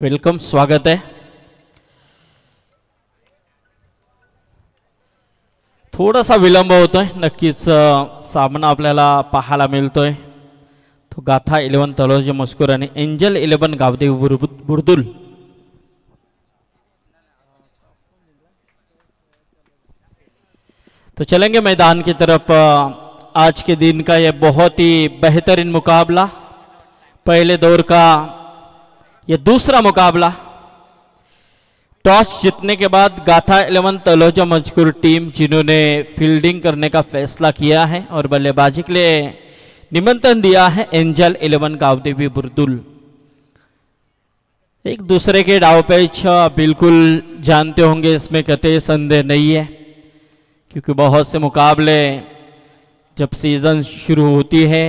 Welcome, स्वागत आहे. थोडासा विलंब होतोय. नक्कीच सामना आपल्याला पाहायला मिळतोय तो गाथा 11 तलोजा मस्कूर आणि एंजल 11 गावदेवी बुर्दुल. तो चलेंगे मैदान की तरफ. आज के दिन का ये बहुत ही बेहतरीन मुकाबला, पहले दौर का ये दूसरा मुकाबला. टॉस जीतने के बाद गाथा 11 तलोजा मजकूर टीम जिन्होंने फील्डिंग करने का फैसला किया है और बल्लेबाजी के लिए निमंत्रण दिया है एंजल 11 गावदेवी बुर्दुल. एक दूसरे के डाव पेच बिल्कुल जानते होंगे, इसमें कतई संदेह नहीं है, क्योंकि बहुत से मुकाबले जब सीजन शुरू होती है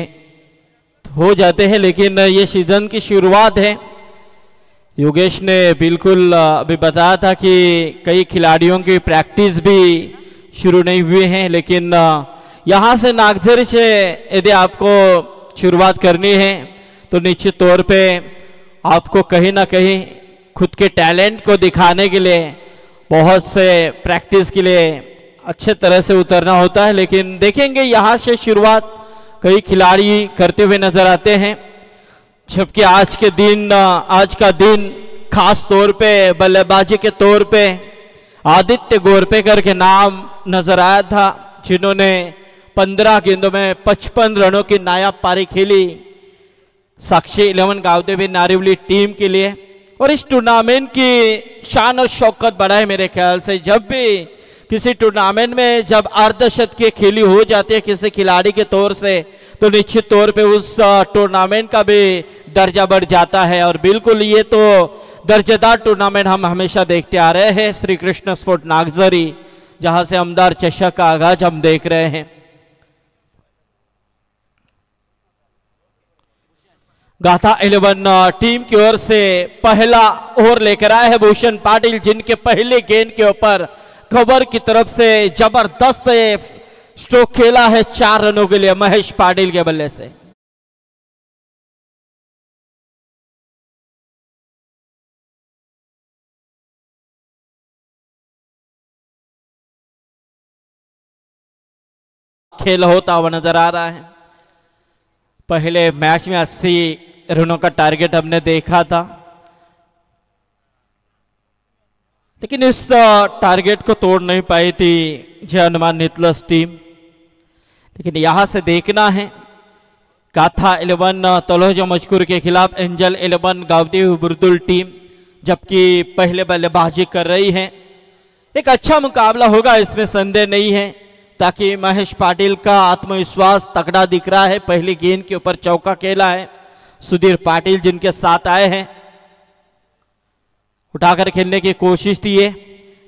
तो हो जाते हैं, लेकिन ये सीजन की शुरुआत है. योगेश ने बिल्कुल अभी बताया था कि कई खिलाड़ियों की प्रैक्टिस भी शुरू नहीं हुई है, लेकिन यहाँ से नागझरी से यदि आपको शुरुआत करनी है तो निश्चित तौर पे आपको कहीं ना कहीं खुद के टैलेंट को दिखाने के लिए बहुत से प्रैक्टिस के लिए अच्छे तरह से उतरना होता है. लेकिन देखेंगे यहाँ से शुरुआत कई खिलाड़ी करते हुए नजर आते हैं, जबकि आज का दिन खास तौर पे बल्लेबाजी के तौर पे आदित्य गोरपेकर के नाम नजर आया था, जिन्होंने 15 गेंदों में 55 रनों की नायाब पारी खेली साक्षी 11 गावदेवी नारिवली टीम के लिए. और इस टूर्नामेंट की शान और शौकत बढ़ाए मेरे ख्याल से. जब भी किसी टूर्नामेंट में जब अर्धशतकीय खेली हो जाती है किसी खिलाड़ी के तौर से, तो निश्चित तौर पे उस टूर्नामेंट का भी दर्जा बढ़ जाता है. और बिल्कुल ये तो दर्जेदार टूर्नामेंट हम हमेशा देखते आ रहे हैं. श्री कृष्ण स्पोर्ट नागझरी, जहां से अमदार चषक का आगाज हम देख रहे हैं. गाथा 11 टीम की ओर से पहला ओवर लेकर आए हैं भूषण पाटिल, जिनके पहले गेंद के ऊपर कवर की तरफ से जबरदस्त स्ट्रोक खेला है 4 रनों के लिए महेश पाटिल के बल्ले से. खेल होता हुआ नजर आ रहा है. पहले मैच में 80 रनों का टारगेट हमने देखा था, लेकिन इस टारगेट को तोड़ नहीं पाई थी जय हनुमान नितलस टीम. लेकिन यहां से देखना है गाथा 11 तलोजा मजकूर के खिलाफ एंजल 11 गावदेवी बुर्दुल टीम जबकि पहले बल्लेबाजी कर रही है. एक अच्छा मुकाबला होगा, इसमें संदेह नहीं है, ताकि महेश पाटिल का आत्मविश्वास तगड़ा दिख रहा है. पहली गेंद के ऊपर चौका खेला है सुधीर पाटिल, जिनके साथ आए हैं. उठाकर खेलने की कोशिश थी है,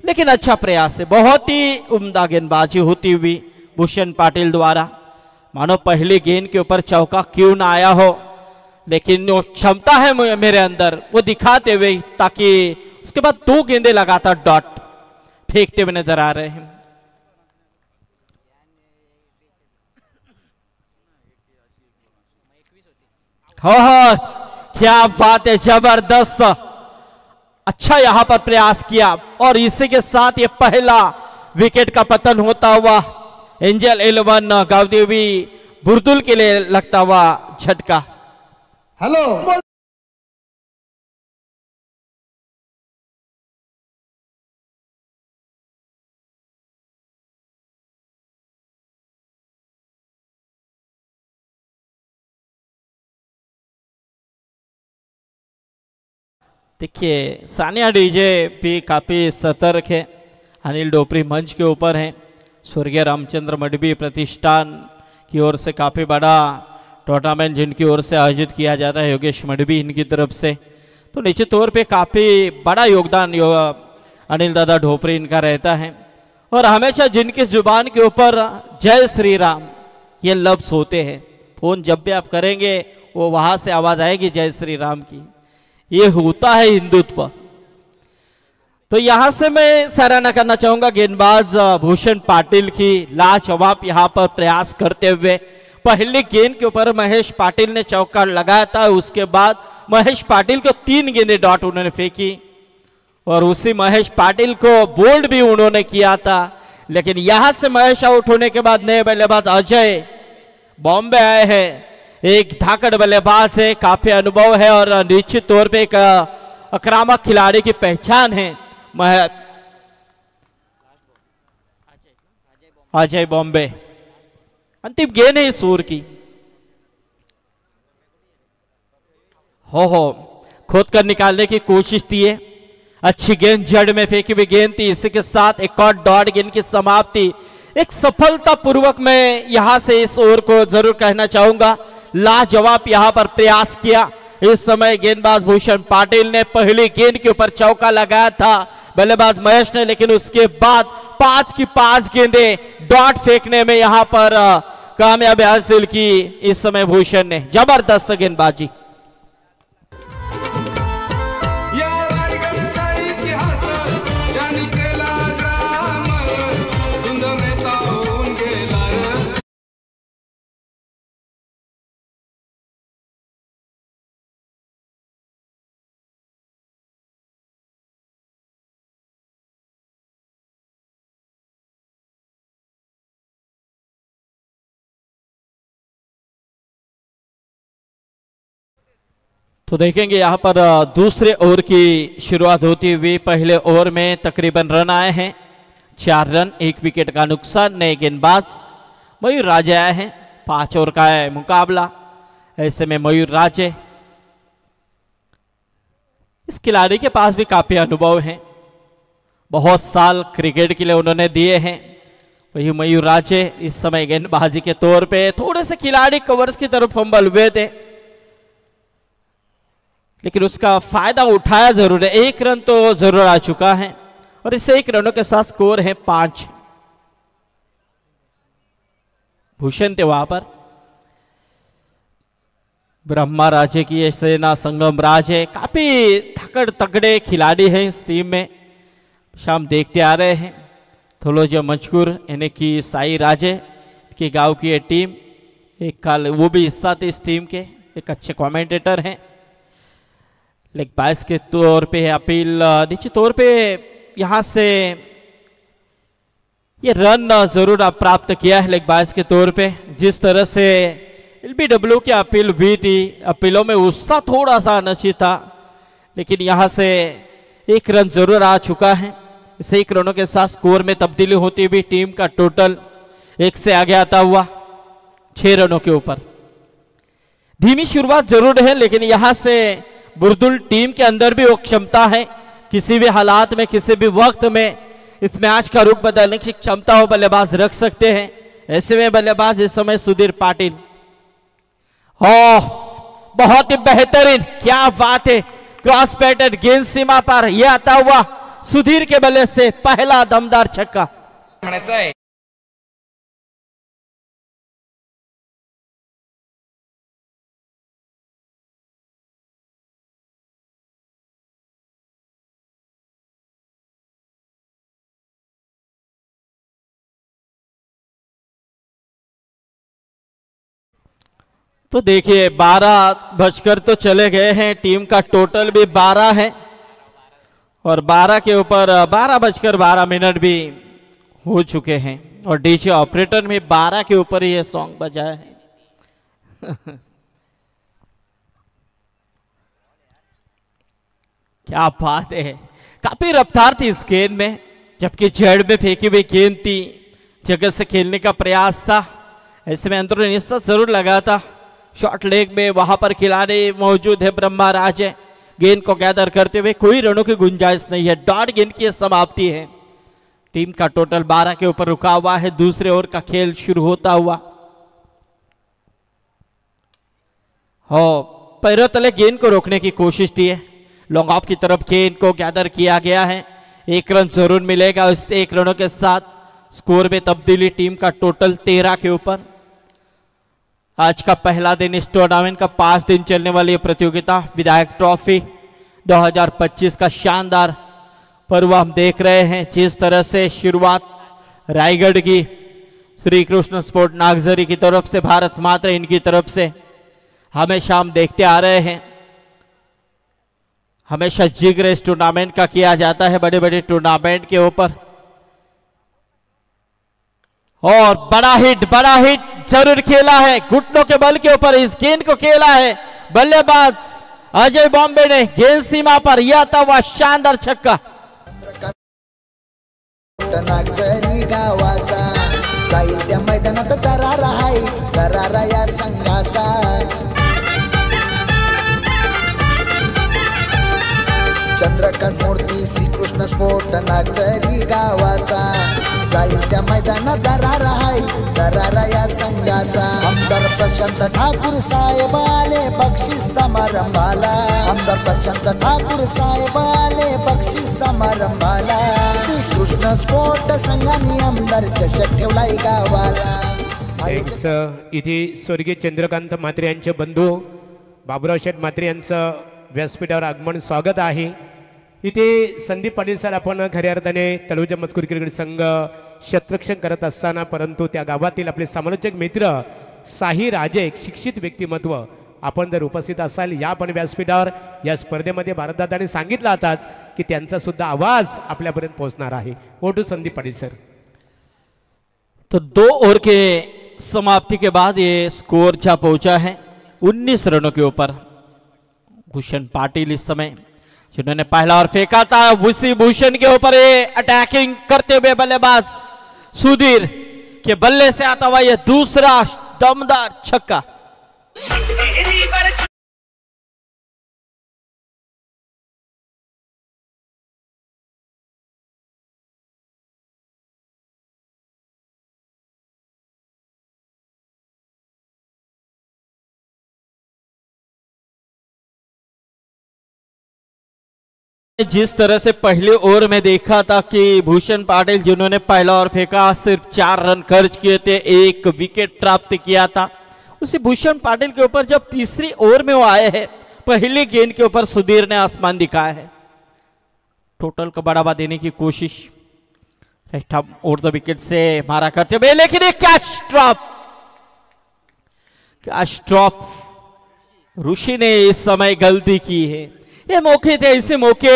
लेकिन अच्छा प्रयास है. बहुत ही उम्दा गेंदबाजी होती हुई भूषण पाटिल द्वारा. मानो पहली गेंद के ऊपर चौका क्यों ना आया हो, लेकिन वो क्षमता है मेरे अंदर वो दिखाते हुए, ताकि उसके बाद 2 गेंदें लगातार डॉट फेंकते हुए नजर आ रहे हैं. हो क्या बात है, जबरदस्त, अच्छा यहां पर प्रयास किया. और इसी के साथ ये पहला विकेट का पतन होता हुआ एंजल 11 गावदेवी बुर्दुल के लिए लगता हुआ झटका. हेलो देखिए, सानिया डीजे भी काफ़ी सतर्क है. अनिल डोपरी मंच के ऊपर हैं. स्वर्गीय रामचंद्र मडवी प्रतिष्ठान की ओर से काफ़ी बड़ा टूर्नामेंट जिनकी ओर से आयोजित किया जाता है, योगेश मडवी इनकी तरफ से, तो निश्चित तौर पे काफ़ी बड़ा योगदान अनिल दादा ढोपरी इनका रहता है. और हमेशा जिनकी जुबान के ऊपर जय श्री राम ये लफ्ज़ होते हैं, फ़ोन जब भी आप करेंगे वो वहाँ से आवाज़ आएगी जय श्री राम की. ये होता है हिंदुत्व. तो यहां से मैं सराहना करना चाहूंगा गेंदबाज भूषण पाटिल की. लाजवाब यहां पर प्रयास करते हुए पहली गेंद के ऊपर महेश पाटिल ने चौका लगाया था, उसके बाद महेश पाटिल को 3 गेंदें डॉट उन्होंने फेंकी और उसी महेश पाटिल को बोल्ड भी उन्होंने किया था। लेकिन यहां से महेश आउट होने के बाद नए बल्लेबाज अजय बॉम्बे आए हैं। एक धाकड़ बल्लेबाज है, काफी अनुभव है और निश्चित तौर पे एक आक्रामक खिलाड़ी की पहचान है अजय बॉम्बे। अंतिम गेंद है इस ओवर की। हो खोद कर निकालने की कोशिश थी है। अच्छी गेंद जड़ में फेंकी हुई गेंद थी। इसी के साथ एक और डॉट गेंद की समाप्ति। एक सफलता पूर्वक मैं यहां से इस ओवर को जरूर कहना चाहूंगा, लाजवाब यहां पर प्रयास किया। इस समय गेंदबाज भूषण पाटिल ने पहली गेंद के ऊपर चौका लगाया था बल्लेबाज महेश ने, लेकिन उसके बाद 5 की 5 गेंदें डॉट फेंकने में यहां पर कामयाबी हासिल की इस समय भूषण ने। जबरदस्त गेंदबाजी। तो देखेंगे यहां पर दूसरे ओवर की शुरुआत होती हुई। पहले ओवर में तकरीबन रन आए हैं 4 रन, 1 विकेट का नुकसान। नए गेंदबाज मयूर राजे आए हैं। 5 ओवर का है मुकाबला। ऐसे में मयूर राजे, इस खिलाड़ी के पास भी काफी अनुभव है, बहुत साल क्रिकेट के लिए उन्होंने दिए हैं। वही मयूर राजे इस समय गेंदबाजी के तौर पे थोड़े से खिलाड़ी कवर्स की तरफ फंबल हुए थे, लेकिन उसका फायदा उठाया जरूर है। 1 रन तो जरूर आ चुका है और इस 1 रनों के साथ स्कोर है 5। भूषण थे वहां पर। ब्रह्मा राजे की सेना संगम राजे काफी थकड़ तगड़े खिलाड़ी हैं इस टीम में, शाम देखते आ रहे हैं। थोलोजा मजकूर यानी कि साई राजे की गांव की ये टीम, एक काल वो भी हिस्सा थे इस टीम के, एक अच्छे कमेंटेटर हैं। लेग बाइस के तौर पे अपील निश्चित तौर पे यहां से ये रन जरूर प्राप्त किया है लेग बाइस के तौर पे। जिस तरह से एलबीडब्ल्यू की अपील हुई थी, अपीलों में उत्साह थोड़ा सा नची था, लेकिन यहां से 1 रन जरूर आ चुका है। इस 1 रनों के साथ स्कोर में तब्दीली होती हुई टीम का टोटल 1 से आगे आता हुआ 6 रनों के ऊपर। धीमी शुरुआत जरूर है, लेकिन यहां से बुर्दुल टीम के अंदर भी वो क्षमता है, किसी भी हालात में किसी भी वक्त में इस मैच का रुख बदलने की क्षमता वो बल्लेबाज रख सकते हैं। ऐसे में बल्लेबाज इस समय सुधीर पाटिल। बहुत ही बेहतरीन, क्या बात है, क्रॉस पैटेड गेंद सीमा पर यह आता हुआ सुधीर के बल्ले से पहला दमदार छक्का। तो देखिए 12 बजकर तो चले गए हैं, टीम का टोटल भी 12 है और 12 के ऊपर 12 बजकर 12 मिनट भी हो चुके हैं और डीजे ऑपरेटर में 12 के ऊपर ये सॉन्ग बजाया है। क्या बात है, काफी रफ्तार थी इस गेंद में, जबकि जड़ में फेंकी हुई गेंद थी, जगह से खेलने का प्रयास था। ऐसे में अंदर निस्सा जरूर लगा था। शॉर्ट लेग में वहां पर खिलाड़ी मौजूद है ब्रह्मा राजे, गेंद को गैदर करते हुए कोई रनों की गुंजाइश नहीं है। डॉट गेंद की समाप्ति है। टीम का टोटल 12 के ऊपर रुका हुआ है। दूसरे ओवर का खेल शुरू होता हुआ। पैरों तले गेंद को रोकने की कोशिश थी है, लॉन्ग ऑफ की तरफ गेंद को गैदर किया गया है। 1 रन जरूर मिलेगा। उस 1 रनों के साथ स्कोर में तब्दीली, टीम का टोटल 13 के ऊपर। आज का पहला दिन इस टूर्नामेंट का 5 दिन चलने वाली प्रतियोगिता विधायक ट्रॉफी 2025 का शानदार पर्व हम देख रहे हैं। जिस तरह से शुरुआत रायगढ़ की श्री कृष्ण स्पोर्ट नागजरी की तरफ से, भारत माता इनकी तरफ से हमेशा हम देखते आ रहे हैं। हमेशा जिक्र इस टूर्नामेंट का किया जाता है बड़े बड़े टूर्नामेंट के ऊपर। और बड़ा हिट जरूर खेला है, घुटनों के बल के ऊपर इस गेंद को खेला है बल्लेबाज अजय बॉम्बे ने। गेंद सीमा पर यह था वह शानदार छक्का। नागझरी गावाचा जाईल त्या मैदानात दरारा आहे, दरारा या संघाचा। चंद्रकांत मूर्ती श्रीकृष्ण स्पोर्ट नागझरी गावाचा जाईल त्या मैदानात दरारा आहे, दरारा या संघाचा। आमदार प्रशांत ठाकूर साहेब आले बक्षीस समारंभाला, आमदार प्रशांत ठाकूर साहेब आले बक्षीस समारंभाला। श्रीकृष्ण स्पोर्ट संघाने आमदार चषक ठेवलाय गावाला। इथे स्वर्गीय चंद्रकांत म्हात्रे यांचे बंधू बाबुराव शेठ म्हात्रे यांचं व्यासपीठावर आगमन स्वागत आहे। इथे संदीप पाटील सर आपण खऱ्या अर्थाने तळोजा मजकूर क्रिकेट संघ क्षेत्ररक्षण करत असताना, परंतु त्या गावातील आपले समालोचक मित्र साही राजे शिक्षित व्यक्तिमत्व आपण जर उपस्थित असाल या पण व्यासपीठावर या स्पर्धेमध्ये भारतदादाने सांगितलं आताच की त्यांचा सुद्धा आवाज आपल्यापर्यंत पोहोचणार आहे। ओटू संदीप पाटील सर। तो 2 ओवर के समाप्ति के बाद ये स्कोर जा पहुंचा है 19 रनों के ऊपर। भूषण पाटिल इस समय जिन्होंने पहला ओवर फेंका था, उसी भूषण के ऊपर ये अटैकिंग करते हुए बल्लेबाज सुधीर के बल्ले से आता हुआ ये दूसरा दमदार छक्का। जिस तरह से पहले ओवर में देखा था कि भूषण पाटिल जिन्होंने पहला ओवर फेंका सिर्फ 4 रन खर्च किए थे, 1 विकेट प्राप्त किया था, उसी भूषण पाटिल के ऊपर जब तीसरी ओवर में वो आए हैं पहली गेंद के ऊपर सुधीर ने आसमान दिखाया है। टोटल को बढ़ावा देने की कोशिश right arm over the wicket से मारा करते हुए, लेकिन एक कैच ड्रॉप ऋषि ने इस समय गलती की है। ये मौके थे, ऐसे मौके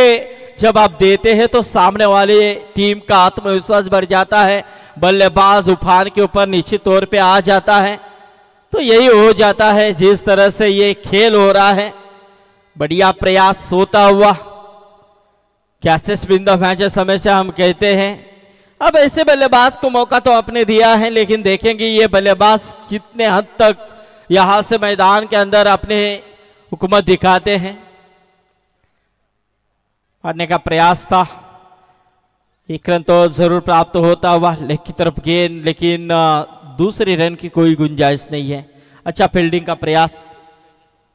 जब आप देते हैं तो सामने वाले टीम का आत्मविश्वास बढ़ जाता है, बल्लेबाज उफान के ऊपर निश्चित तौर पे आ जाता है। तो यही हो जाता है जिस तरह से ये खेल हो रहा है। बढ़िया प्रयास होता हुआ कैचेस विन द मैच हमेशा हम कहते हैं। अब ऐसे बल्लेबाज को मौका तो आपने दिया है, लेकिन देखेंगे ये बल्लेबाज कितने हद तक यहां से मैदान के अंदर अपने हुकूमत दिखाते हैं। मारने का प्रयास था, 1 रन तो जरूर प्राप्त होता हुआ लेग की तरफ गेंद, लेकिन दूसरे रन की कोई गुंजाइश नहीं है। अच्छा फील्डिंग का प्रयास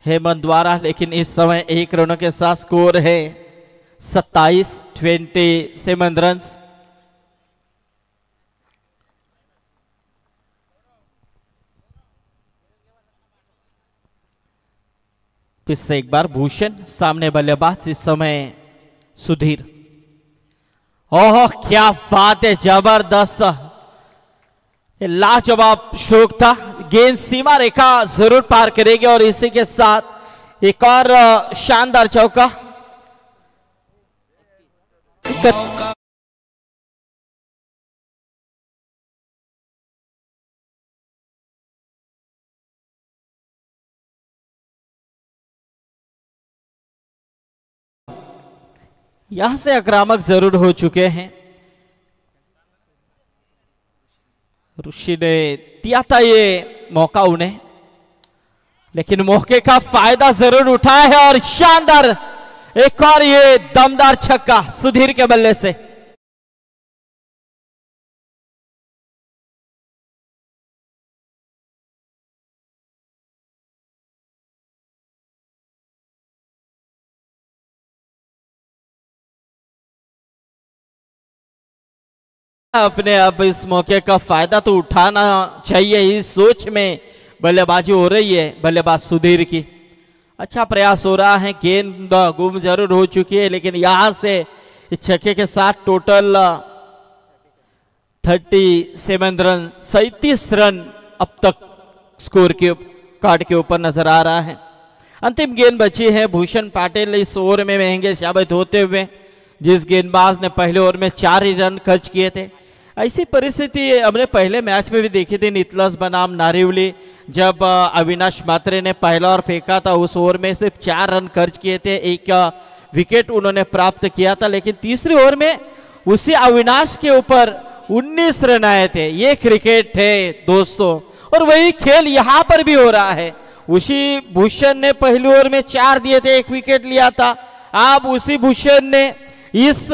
हेमंत द्वारा, लेकिन इस समय 1 रनों के साथ स्कोर है 27 रन। फिर से एक बार भूषण, सामने बल्लेबाज इस समय सुधीर। ओह क्या बात है, जबरदस्त लाजवाब स्ट्रोक था। गेंद सीमा रेखा जरूर पार करेगी और इसी के साथ एक और शानदार चौका। यहां से आक्रामक जरूर हो चुके हैं। ऋषि ने दिया था ये मौका उन्हें, लेकिन मौके का फायदा जरूर उठाया है और शानदार एक और ये दमदार छक्का सुधीर के बल्ले से। अपने अब इस मौके का फायदा तो उठाना चाहिए, इस सोच में बल्लेबाजी हो रही है बल्लेबाज सुधीर की। अच्छा प्रयास हो रहा है, गेंद गुम जरूर हो चुकी है, लेकिन यहां से इस छक्के के साथ टोटल 37 रन 37 रन अब तक स्कोर के कार्ड के ऊपर नजर आ रहा है। अंतिम गेंद बची है भूषण पाटिल इस ओवर में महंगे साबित होते हुए, जिस गेंदबाज ने पहले ओवर में 4 ही रन खर्च किए थे। ऐसी परिस्थिति हमने पहले मैच में भी देखी थी नितलस बनाम नारिवली, जब अविनाश मात्रे ने पहला ओवर फेंका था, उस ओवर में सिर्फ 4 रन खर्च किए थे, 1 विकेट उन्होंने प्राप्त किया था। लेकिन तीसरे ओवर में उसी अविनाश के ऊपर 19 रन आए थे। ये क्रिकेट है दोस्तों, और वही खेल यहां पर भी हो रहा है। उसी भूषण ने पहले ओवर में 4 दिए थे, 1 विकेट लिया था। अब उसी भूषण ने इस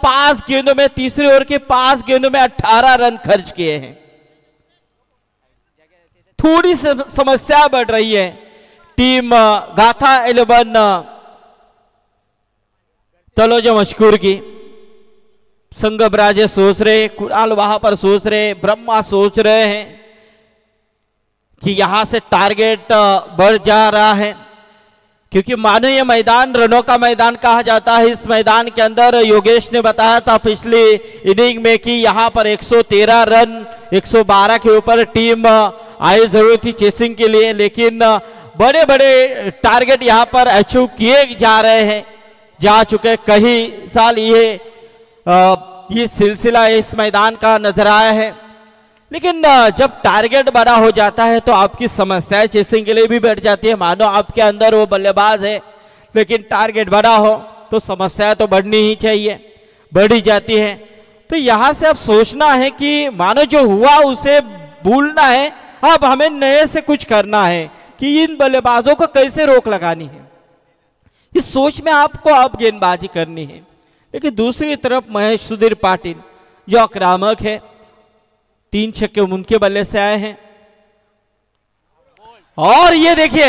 5 गेंदों में, तीसरे ओवर के 5 गेंदों में 18 रन खर्च किए हैं। थोड़ी समस्या बढ़ रही है टीम गाथा 11 तलोजा मशकूर की। संगम राजे सोच रहे, कुणाल वहां पर सोच रहे, ब्रह्मा सोच रहे हैं कि यहां से टारगेट बढ़ जा रहा है, क्योंकि मानो ये मैदान रनों का मैदान कहा जाता है। इस मैदान के अंदर योगेश ने बताया था पिछली इनिंग में कि यहां पर 113 रन 112 के ऊपर टीम आई जरूर थी चेसिंग के लिए, लेकिन बड़े बड़े टारगेट यहां पर अचीव किए जा चुके। कई साल ये सिलसिला इस मैदान का नजर आया है, लेकिन जब टारगेट बड़ा हो जाता है तो आपकी समस्याएं चेसिंग के लिए भी बढ़ जाती है। मानो आपके अंदर वो बल्लेबाज है, लेकिन टारगेट बड़ा हो तो समस्याएं तो बढ़नी ही चाहिए, बढ़ी जाती है। तो यहां से अब सोचना है कि मानो जो हुआ उसे भूलना है, अब हमें नए से कुछ करना है कि इन बल्लेबाजों को कैसे रोक लगानी है। इस सोच में आपको अब गेंदबाजी करनी है। लेकिन दूसरी तरफ महेश सुधीर पाटिल जो आक्रामक है, 3 छक्के उनके बल्ले से आए हैं, और ये देखिए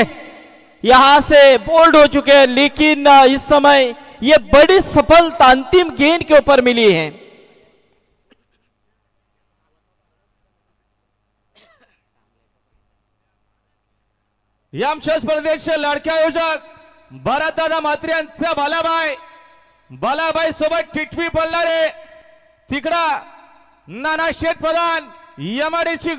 यहां से बोल्ड हो चुके हैं। लेकिन इस समय ये बड़ी सफलता अंतिम गेंद के ऊपर मिली है। आमच्या स्पर्धेचे लाडके आयोजक भरतदादा म्हात्रे यांचा बालाबाई सोबत टिटवी बोलणारे तिकडा नाना शेठ प्रधान यमाडीची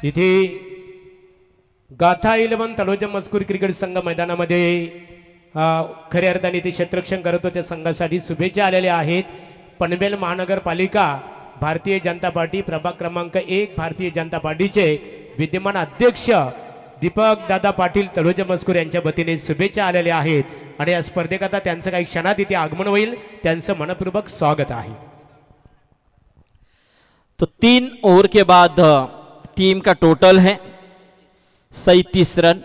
इथे गाथा 11 तलोजा मजकूर क्रिकेट संघ मैदानामध्ये खऱ्या अर्थाने ते क्षेत्ररक्षण करत होत्या संघासाठी शुभेच्छा आलेल्या आहेत। पनवेल महानगरपालिका भारतीय जनता पार्टी प्रभाग क्रमांक 1 भारतीय जनता पार्टीचे विद्यमान अध्यक्ष दीपक दादा पाटील तलोजा मजकूर यांच्या वतीने शुभेच्छा आलेल्या आहेत आणि या स्पर्धेकरता त्यांचं काही क्षणात इथे आगमन होईल, त्यांचं मनपूर्वक स्वागत आहे। तो 3 ओवर के बाद टीम का टोटल है 37 रन,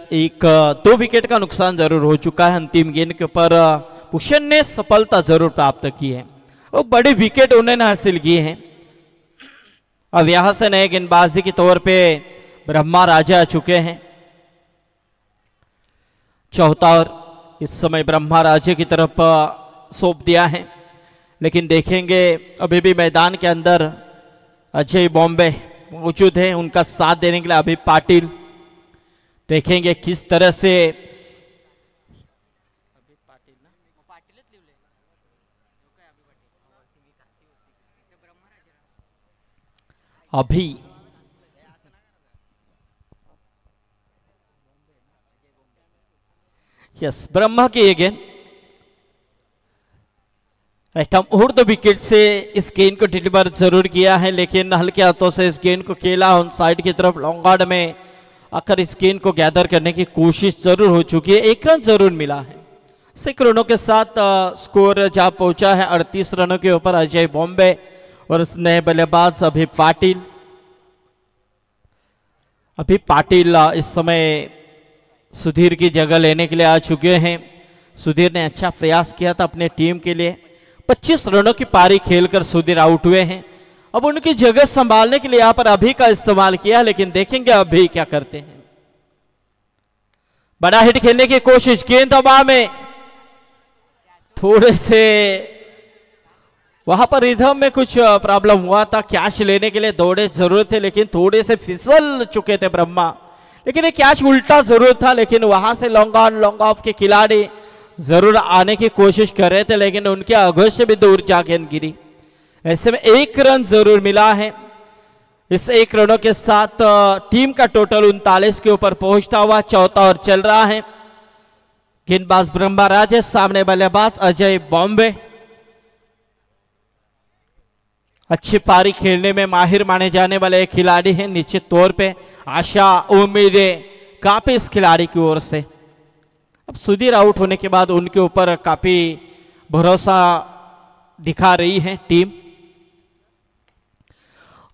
2 विकेट का नुकसान जरूर हो चुका है। अंतिम गेंद के ऊपर भूषण ने सफलता जरूर प्राप्त की है और बड़े विकेट उन्होंने हासिल किए हैं। अब यहां से नए गेंदबाजी के तौर पे ब्रह्मा राजा आ चुके हैं। चौथा ओवर इस समय ब्रह्मा राजे की तरफ सौंप दिया है, लेकिन देखेंगे अभी भी मैदान के अंदर अजय बॉम्बे मौजूद है, उनका साथ देने के लिए अभी पाटिल। देखेंगे किस तरह से अभी यस ब्रह्मा की ये गेंद उर्द विकेट से इस गेंद को डिलीवर जरूर किया है, लेकिन हल्के हाथों से इस गेंद को खेला ऑन साइड की तरफ लॉन्ग आर्ड में आकर इस गेंद को गैदर करने की कोशिश जरूर हो चुकी है। 1 रन जरूर मिला है। 6 रनों के साथ स्कोर जहां पहुंचा है 38 रनों के ऊपर अजय बॉम्बे और इस नए बल्लेबाज अभी पाटिल। अभी पाटिल इस समय सुधीर की जगह लेने के लिए आ चुके हैं। सुधीर ने अच्छा प्रयास किया था अपने टीम के लिए। 25 रनों की पारी खेलकर सुधीर आउट हुए हैं। अब उनकी जगह संभालने के लिए यहां पर अभी का इस्तेमाल किया, लेकिन देखेंगे अभी क्या करते हैं। बड़ा हिट खेलने की कोशिश, गेंद हवा में, थोड़े से वहां पर रिदम में कुछ प्रॉब्लम हुआ था। कैच लेने के लिए दौड़े जरूर थे लेकिन थोड़े से फिसल चुके थे ब्रह्मा, लेकिन ये कैच उल्टा जरूर था। लेकिन वहां से लॉन्ग ऑन लॉन्ग ऑफ के खिलाड़ी जरूर आने की कोशिश कर रहे थे लेकिन उनके आगोश से भी दूर जा गेंद गिरी। ऐसे में 1 रन जरूर मिला है। इस 1 रनों के साथ टीम का टोटल 39 के ऊपर पहुंचता हुआ चौथा ओवर चल रहा है। गेंदबाज ब्रह्मा राजे, सामने बल्लेबाज अजय बॉम्बे। अच्छी पारी खेलने में माहिर माने जाने वाले एक खिलाड़ी हैं। निश्चित तौर पे आशा उम्मीदें काफी इस खिलाड़ी की ओर से। अब सुधीर आउट होने के बाद उनके ऊपर काफी भरोसा दिखा रही है टीम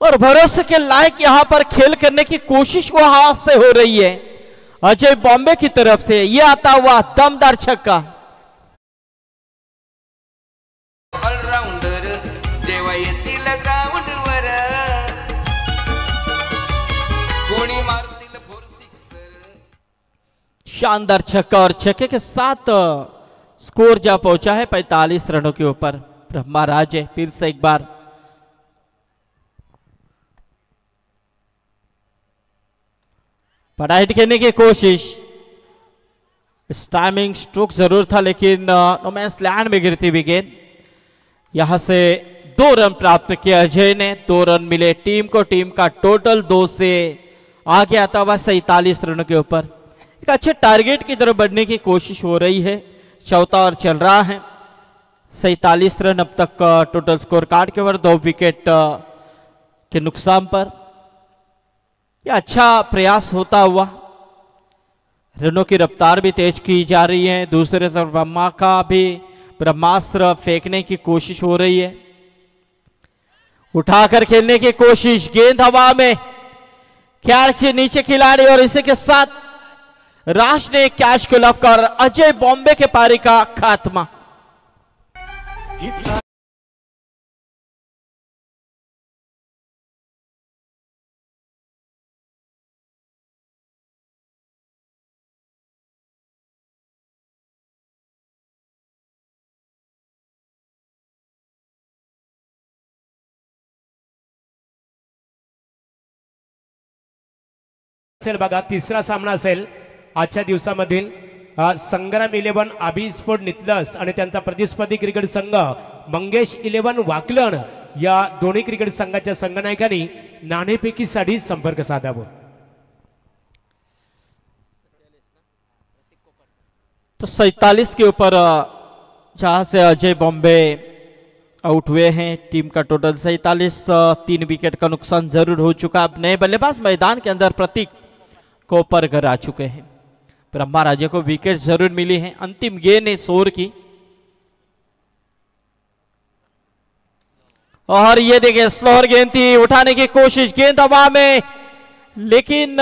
और भरोसे के लायक यहां पर खेल करने की कोशिश वहां से हो रही है अजय बॉम्बे की तरफ से। यह आता हुआ दमदार छक्का। ऑलराउंडर जेव्हा येतील ग्राउंडवर कोणी मारतील 4 6। शानदार छक्का और छक्के के साथ स्कोर जा पहुंचा है 45 रनों के ऊपर। ब्रह्मा राजे फिर से एक बार बड़ा हिट खेलने की कोशिश। टाइमिंग स्ट्रोक जरूर था लेकिन नो मैंस लैंड में गिरती हुई गेंद। यहां से 2 रन प्राप्त किया अजय ने। 2 रन मिले टीम को। टीम का टोटल 2 से आगे आता हुआ 47 रनों के ऊपर। एक अच्छे टारगेट की तरफ बढ़ने की कोशिश हो रही है। चौथा ओवर चल रहा है। 47 रन अब तक टोटल स्कोर कार्ड के ओवर 2 विकेट के नुकसान पर। यह अच्छा प्रयास होता हुआ। रनों की रफ्तार भी तेज की जा रही है। दूसरे तरफ ब्रह्मा का भी ब्रह्मास्त्र फेंकने की कोशिश हो रही है। उठाकर खेलने की कोशिश, गेंद हवा में, कैच के नीचे खिलाड़ी और इसी के साथ राज ने कैच को लपकर अजय बॉम्बे के पारी का खात्मा। बघा, तिसरा सामना असेल आजच्या दिवसामधील। संग्राम 11 आबी स्पोर्ट नितलस आणि त्यांचा प्रतिस्पर्धी क्रिकेट संघ मंगेश 11 वाकलन या दोन्ही क्रिकेट संघाच्या संघनायकांनी नाणेफेकीसाठी संपर्क साधावा। तो 47 के ऊपर जहां से अजय बॉम्बे आउट हुए हैं। टीम का टोटल 47, 3 विकेट का नुकसान जरूर हो चुका। अब नए बल्लेबाज मैदान के अंदर प्रतीक को पर घर आ चुके हैं। ब्रह्मा राजे को विकेट जरूर मिली है। अंतिम गेंद है 100 ओवर की और ये देखिए स्लोअर गेंद थी। उठाने की कोशिश, गेंद हवा में, लेकिन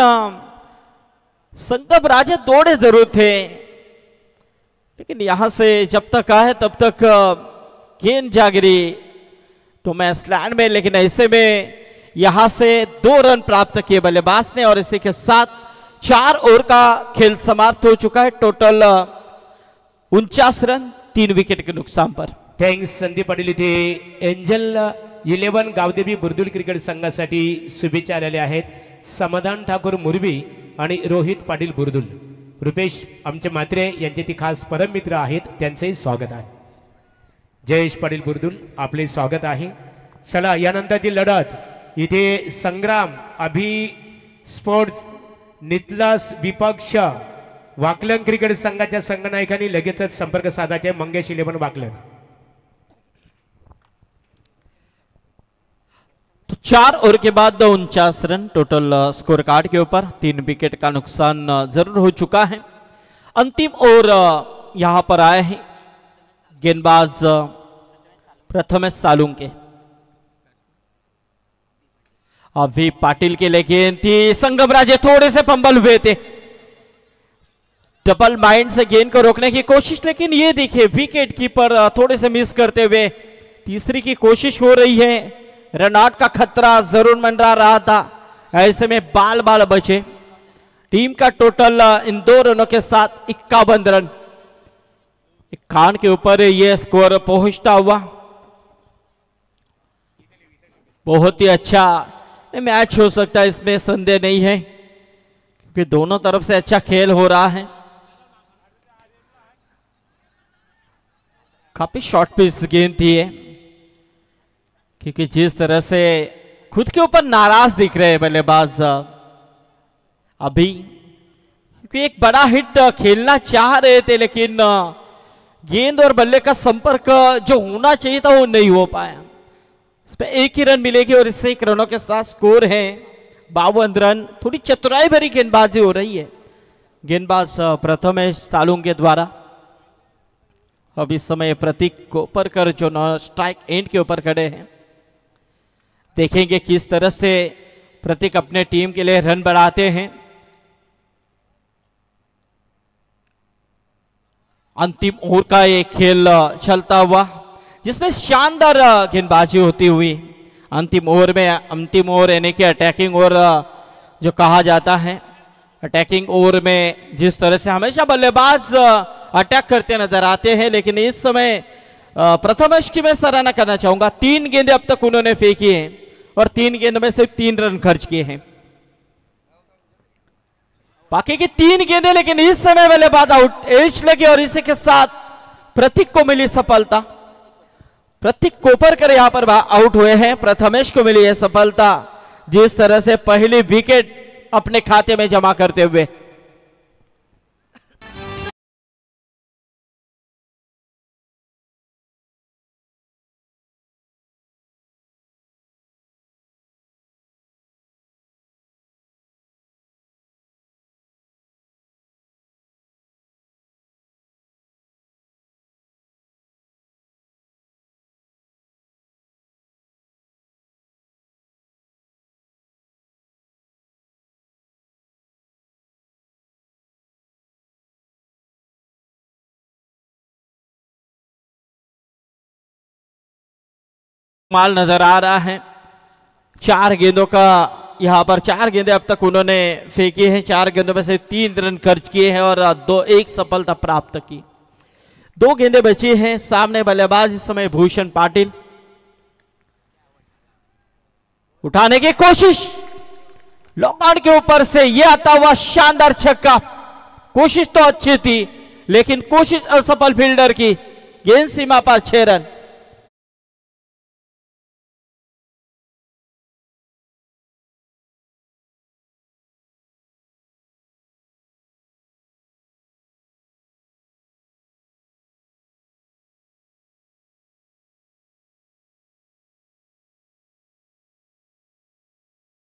संगम राजे दौड़े जरूर थे लेकिन यहां से जब तक आए तब तक गेंद जा गिरी तो मैं स्लैंड में। लेकिन ऐसे में यहां से 2 रन प्राप्त किए बल्लेबाज ने और इसी के साथ 4 ओवर का खेल समाप्त हो चुका है। टोटल 49 रन 3 विकेट के नुकसान पर। थँक्स संदीप पाटील। इथे एंजल 11 गावदेवी बुर्दुल क्रिकेट संघासाठी शुभेच्छा आलेल्या आहेत। समाधान ठाकूर मुरबी आणि रोहित पाटील बुर्दुल। रुपेश आमचे म्हात्रे यांचे ती खास परममित्र आहेत, त्यांचेही स्वागत आहे। जयेश पाटील बुर्दुल आपले स्वागत आहे। चला यानंतरची लढत इथे संग्राम अभि स्पोर्ट्स नितलस विपक्ष वाकलन क्रिकेट संघाच्या संघनायकांनी लगेचच संपर्क साधायचे। मंगेश 11 वाकलन। तो 4 ओवर के बाद 49 रन टोटल स्कोर कार्ड के ऊपर। 3 विकेट का नुकसान जरूर हो चुका है। अंतिम ओवर यहां पर आए हैं गेंदबाज प्रथमेश सालुंके। अभी पाटिल के लिए गेंद थी। संगम राजे थोड़े से फंबल हुए थे। डबल माइंड से गेंद को रोकने की कोशिश, लेकिन ये देखिए विकेट कीपर थोड़े से मिस करते हुए तीसरी की कोशिश हो रही है। रन आउट का खतरा जरूर मंडरा रहा था। ऐसे में बाल बाल बचे। टीम का टोटल इन 2 रनों के साथ 51 रन। 51 के ऊपर यह स्कोर पहुंचता हुआ बहुत ही अच्छा मैच हो सकता है, इसमें संदेह नहीं है, क्योंकि दोनों तरफ से अच्छा खेल हो रहा है। काफी शॉर्ट पिच गेंद थी है, क्योंकि जिस तरह से खुद के ऊपर नाराज दिख रहे हैं बल्लेबाज अभी, क्योंकि एक बड़ा हिट खेलना चाह रहे थे, लेकिन गेंद और बल्ले का संपर्क जो होना चाहिए था वो नहीं हो पाया। इस पे 1 ही रन मिलेगी और इससे 1 रनों के साथ स्कोर है 52 रन। थोड़ी चतुराई भरी गेंदबाजी हो रही है गेंदबाज प्रथमेश सालुंग के द्वारा। अब इस समय प्रतीक कोपरकर जो स्ट्राइक एंड के ऊपर खड़े हैं, देखेंगे किस तरह से प्रतीक अपने टीम के लिए रन बढ़ाते हैं। अंतिम ओवर का ये खेल चलता हुआ, जिसमें शानदार गेंदबाजी होती हुई अंतिम ओवर यानी कि अटैकिंग ओवर जो कहा जाता है। अटैकिंग ओवर में जिस तरह से हमेशा बल्लेबाज अटैक करते नजर आते हैं, लेकिन इस समय प्रथमेश की मैं सराहना करना चाहूंगा। 3 गेंदें अब तक उन्होंने फेंकी हैं और 3 गेंदों में सिर्फ 3 रन खर्च किए हैं। बाकी की 3 गेंदें, लेकिन इस समय बल्लेबाज आउट एज लगे और इसी के साथ प्रतीक को मिली सफलता। प्रतीक कोपरकर यहां पर आउट हुए हैं, प्रथमेश को मिली है सफलता, जिस तरह से पहली विकेट अपने खाते में जमा करते हुए। माल नजर आ रहा है 4 गेंदों का, यहां पर 4 गेंदें अब तक उन्होंने फेंकी हैं। 4 गेंदों में से 3 रन खर्च किए हैं और 1 सफलता प्राप्त की। 2 गेंदें बची हैं। सामने बल्लेबाज इस समय भूषण पाटिल, उठाने की कोशिश, लॉकआउट के ऊपर से यह आता हुआ शानदार छक्का। कोशिश तो अच्छी थी, लेकिन कोशिश असफल फील्डर की। गेंद सीमा पर 6 रन।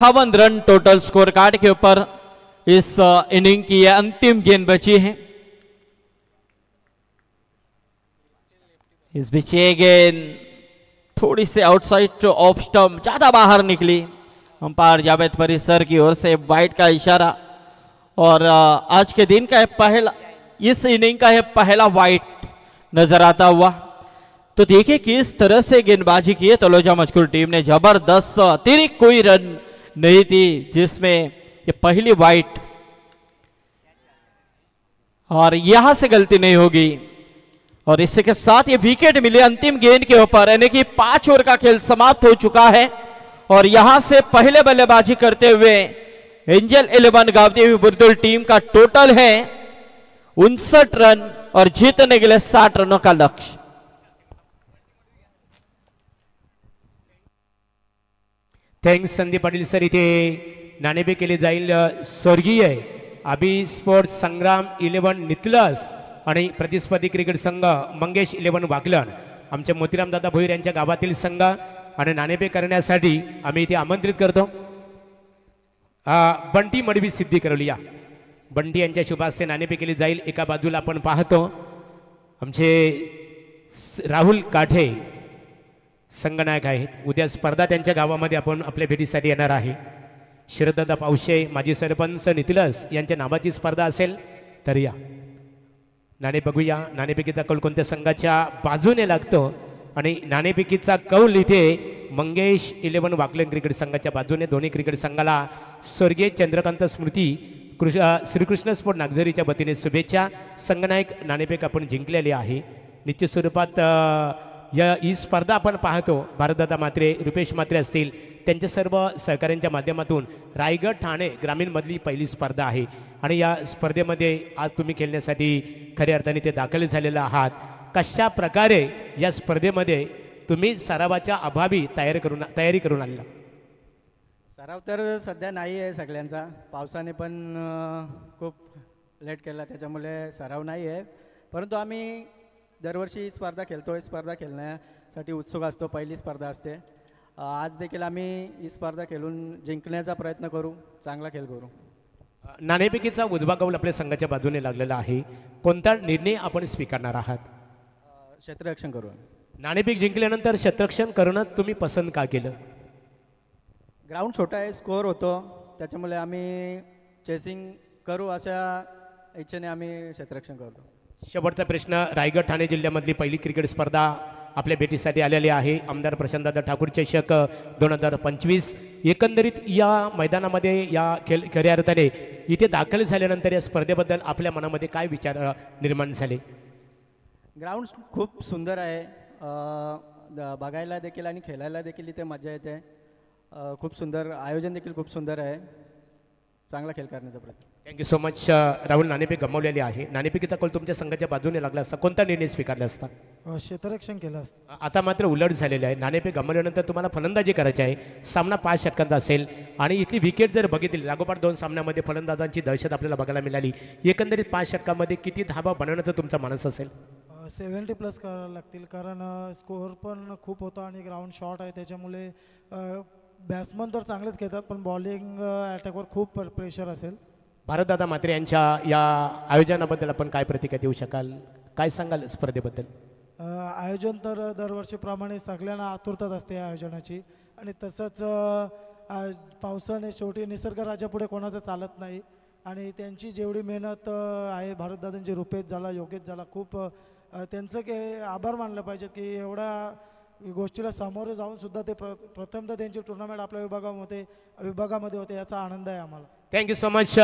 बावन रन टोटल स्कोर कार्ड के ऊपर इस इनिंग की यह अंतिम गेंद बची है। इस बीच ये गेंद थोड़ी से आउटसाइड ऑफ स्टंप, ज्यादा बाहर निकली। अंपायर जावेद परिसर की ओर से वाइड का इशारा, और आज के दिन का पहला, इस इनिंग का पहला वाइड नजर आता हुआ। तो देखिए किस तरह से गेंदबाजी की है तलोजा मजकूर टीम ने, जबरदस्त। अतिरिक्त कोई रन नहीं थी जिसमें ये पहली वाइट, और यहां से गलती नहीं होगी। और इसी के साथ ये विकेट मिले अंतिम गेंद के ऊपर, यानी कि 5 ओवर का खेल समाप्त हो चुका है। और यहां से पहले बल्लेबाजी करते हुए एंजल 11 गावती हुई बुर्दुल टीम का टोटल है 59 रन और जीतने के लिए 60 रनों का लक्ष्य। Thanks Sandeep Patil sir. इथे नाणेफेक केली जाईल स्वर्गीय अभि स्पोर्ट्स संग्राम 11 निकलस आणि प्रतिस्पर्धी क्रिकेट संघ मंगेश 11 वाकलन, आमचे मोतीराम दादा भोईर यांच्या गावातील संघ, आणि नाणेफेक करण्यासाठी आम्ही इथे आमंत्रित करतो बंटी मडवी सिद्धी करवली। बंटी यांच्या शुभ हस्ते नाणेफेक केली जाईल। एका बाजूला आपण पाहतो आमचे राहुल काठे संघनायक आहेत। उद्या स्पर्धा त्यांच्या गावामध्ये आपण आपल्या भेटीसाठी येणार आहे। शरददादा पावशे माजी सरपंच नितिलस यांच्या नावाची स्पर्धा असेल तर या। नाणे बघूया नाणेफेकीचा कौल कोणत्या संघाच्या बाजूने लागतो, आणि नाणेफेकीचा कौल इथे मंगेश 11 वाकलन क्रिकेट संघाच्या बाजूने। दोन्ही क्रिकेट संघाला स्वर्गीय चंद्रकांत स्मृती श्रीकृष्ण स्पोर्ट नागझरीच्या वतीने शुभेच्छा. संगनायक नाणेफेक आपण जिंकलेली आहे. निश्चित स्वरूपात ही स्पर्धा आपण पाहतो. भारतदादा म्हात्रे, रुपेश म्हात्रे असतील, त्यांच्या सर्व सहकाऱ्यांच्या माध्यमातून रायगड ठाणे ग्रामीणमधली पहिली स्पर्धा आहे आणि या स्पर्धेमध्ये आज तुम्ही खेळण्यासाठी खऱ्या अर्थाने ते दाखल झालेला आहात. कशा प्रकारे या स्पर्धेमध्ये तुम्ही सरावाच्या अभावी तयारी करून आणला? सराव तर सध्या नाही आहे सगळ्यांचा. पावसाने पण खूप लेट केला, त्याच्यामुळे सराव नाही आहे. परंतु आम्ही दरवर्षी ही स्पर्धा खेळतो आहे. स्पर्धा खेळण्यासाठी उत्सुक असतो. पहिली स्पर्धा असते. आज देखील आम्ही ही स्पर्धा खेळून जिंकण्याचा प्रयत्न करू, चांगला खेळ करू. नाणेफेकीचा उजवा कौल आपल्या संघाच्या बाजूने लागलेला आहे. कोणता निर्णय आपण स्वीकारणार आहात? क्षेत्ररक्षण करू. नाणेफेक जिंकल्यानंतर क्षेत्ररक्षण करणं तुम्ही पसंत का केलं? ग्राउंड छोटा आहे, स्कोअर होतो, त्याच्यामुळे आम्ही चेसिंग करू अशा इच्छेने आम्ही क्षेत्ररक्षण करतो. शेवटचा प्रश्न. रायगड ठाणे जिल्ह्यामधली पहिली क्रिकेट स्पर्धा आपल्या भेटीसाठी आलेली आहे. आमदार प्रशांतदादा ठाकूर चषक 2025. एकंदरीत या मैदानामध्ये या खऱ्या अर्थाने इथे दाखल झाल्यानंतर या स्पर्धेबद्दल आपल्या मनामध्ये काय विचार निर्माण झाले? ग्राउंड खूप सुंदर आहे. बघायला देखील आणि खेळायला देखील इथे मजा येते. खूप सुंदर आयोजन देखील खूप सुंदर आहे. चांगला खेळ करण्याचा प्रयत्न. Thank you so much. राहुल नाणेफेक गमावलेली आहे. नाणेफेकीचा कौल तुमच्या संघाच्या बाजूने लागला असता कोणता निर्णय स्वीकारला असता? क्षेत्ररक्षण केलं असतं. आता मात्र उलट झालेले आहे. नाणेफेक गमावल्यानंतर तुम्हाला फलंदाजी करायची आहे. सामना 5 षटकांचा असेल आणि इथली विकेट जर बघितली लागोपाठ 2 सामन्यामध्ये फलंदाजांची दहशत आपल्याला बघायला मिळाली. एकंदरीत 5 षटकांमध्ये किती धाबा बनवण्याचा तुमचा मानस असेल? 70+ करावं लागतील, कारण स्कोअर पण खूप होता आणि ग्राउंड शॉर्ट आहे. त्याच्यामुळे बॅट्समन तर चांगलेच खेळतात, पण बॉलिंग अटॅकवर खूप प्रेशर असेल. भारतदादा म्हात्रे यांच्या या आयोजनाबद्दल आपण काय प्रतिक्रिया देऊ शकाल? काय सांगाल स्पर्धेबद्दल? आयोजन तर दरवर्षीप्रमाणे सगळ्यांना आतुरता असते या आयोजनाची. आणि तसंच पावसाने शेवटी निसर्ग राजापुढे कोणाचं चालत नाही. आणि त्यांची जेवढी मेहनत आहे, भारतदादांची, रुपेश झाला, योगेश झाला, खूप त्यांचं आभार मानलं पाहिजेत की एवढ्या गोष्टीला सामोरे जाऊन सुद्धा ते प्रथमतः त्यांची टुर्नामेंट आपल्या विभागामध्ये होते, याचा आनंद आहे आम्हाला. Thank you so much.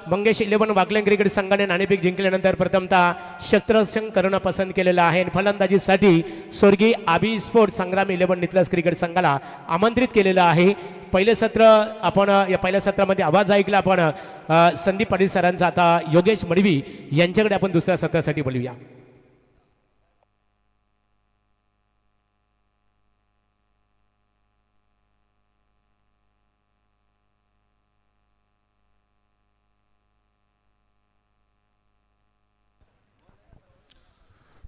Mangesh 11 वाकलन cricket संघाने नाणेफेक जिंकल्यानंतर प्रथमतः क्षेत्ररक्षण करणं पसंत केलेलं आहे. फलंदाजीसाठी स्वर्गीय आबी स्पोर्ट संग्राम 11 नितलस क्रिकेट संघाला आमंत्रित केलेलं आहे. पहिले सत्र आपण या पहिल्या सत्रामध्ये आवाज ऐकला आपण संदीप पाटील सरांचा. आता योगेश मडवी यांच्याकडे आपण दुसऱ्या सत्रासाठी बोलूया.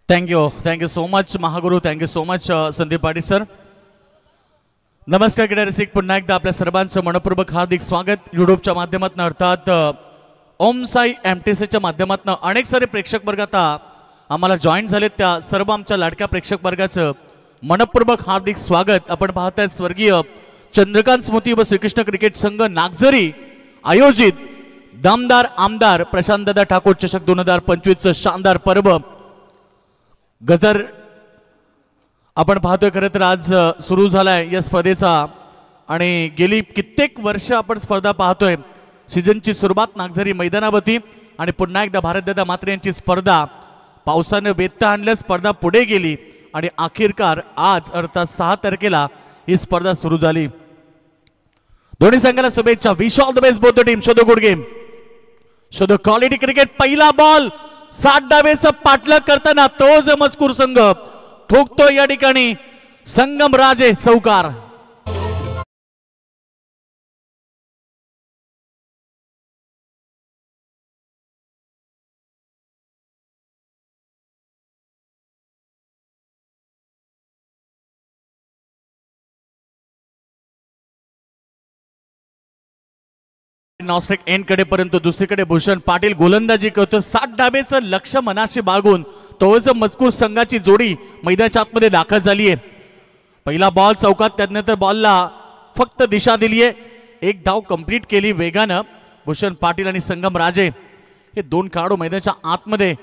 Thank you so much Mahaguru. Thank you so much Sandeep Patil sir. नमस्कार क्रीडा रसिक, पुन्हा एकदा आपल्या सर्वांचं मनपूर्वक हार्दिक स्वागत. युट्यूबच्या माध्यमातून अर्थात ओम साई MTCच्या माध्यमातून अनेक सारे प्रेक्षक वर्ग आता आम्हाला जॉईन झालेत. त्या सर्व आमच्या लाडक्या प्रेक्षक वर्गाचं मनपूर्वक हार्दिक स्वागत. आपण पाहताय स्वर्गीय चंद्रकांत स्मृती व श्रीकृष्ण क्रिकेट संघ नागझरी आयोजित दमदार आमदार प्रशांतदादा ठाकूर चषक 2025चं शानदार पर्व गजर आपण पाहतोय. खरं तर आज सुरू झालाय या स्पर्धेचा आणि गेली कित्येक वर्ष आपण स्पर्धा पाहतोय. सीझनची सुरुवात नागझरी मैदानावरती आणि पुन्हा एकदा भारतदादा म्हात्रे यांची स्पर्धा पावसाने व्यत्यय आणलं. स्पर्धा पुढे गेली आणि अखेरकार आज अर्थात 6 तारखेला ही स्पर्धा सुरू झाली. दोन्ही संघाला शुभेच्छा. Wish all the best both the team. Show the good game, show the quality cricket. पहिला बॉल 60 डावेचं पाठलाग करताना तोच मजकूर संघ ठोकतो या ठिकाणी संगम राजे चौकार. नॉस्ट्रिक एंड कडे, परंतु दुसरीकडे भूषण पाटील गोलंदाजी करतो. 60 डाबेचं लक्ष मनाशी बाळगून तोच मजकूर संघाची जोडी मैदानाच्या आतमध्ये दाखल झाली आहे. पहिला बॉल चौकात, त्यानंतर बॉलला फक्त दिशा दिली आहे. एक धाव कंप्लीट केली वेगानं भूषण पाटील आणि संगम राजे हे दोन खेळाडू मैदानाच्या आतमध्ये.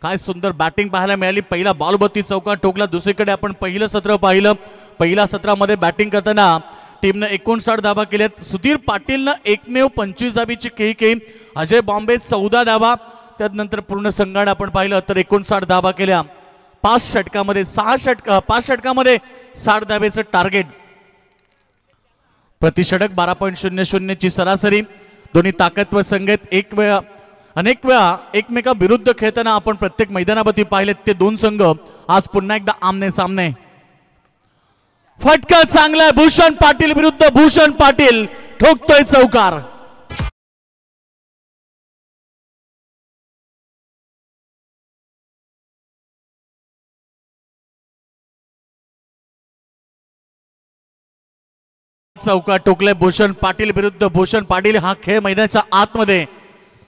काय सुंदर बॅटिंग पाहायला मिळाली. पहिला बॉल बत्ती चौकात ठोकला. दुसरीकडे आपण पहिलं सत्र पाहिलं. पहिल्या सत्रामध्ये बॅटिंग करताना टीमनं 59 धाबा केल्यात. सुधीर पाटीलनं एकमेव 25 धाबीची खेळी केली. अजय बॉम्बे 14 धाबा. त्यानंतर पूर्ण संघाने आपण पाहिलं तर 59 धाबा केल्या. 5 षटकामध्ये 5 षटकामध्ये 60 धाब्याचं टार्गेट. प्रतिषटक 12.00 ची सरासरी. दोन्ही ताकदवर संघ आहेत. अनेक वेळा एकमेकाविरुद्ध खेळताना आपण प्रत्येक मैदानावरती पाहिलेत ते दोन संघ आज पुन्हा एकदा आमने सामने. फटका चांगला आहे. भूषण पाटील विरुद्ध भूषण पाटील ठोकतोय चौकार. चौकार टोकले भूषण पाटील विरुद्ध भूषण पाटील. हा खेळ मैदानाच्या आतमध्ये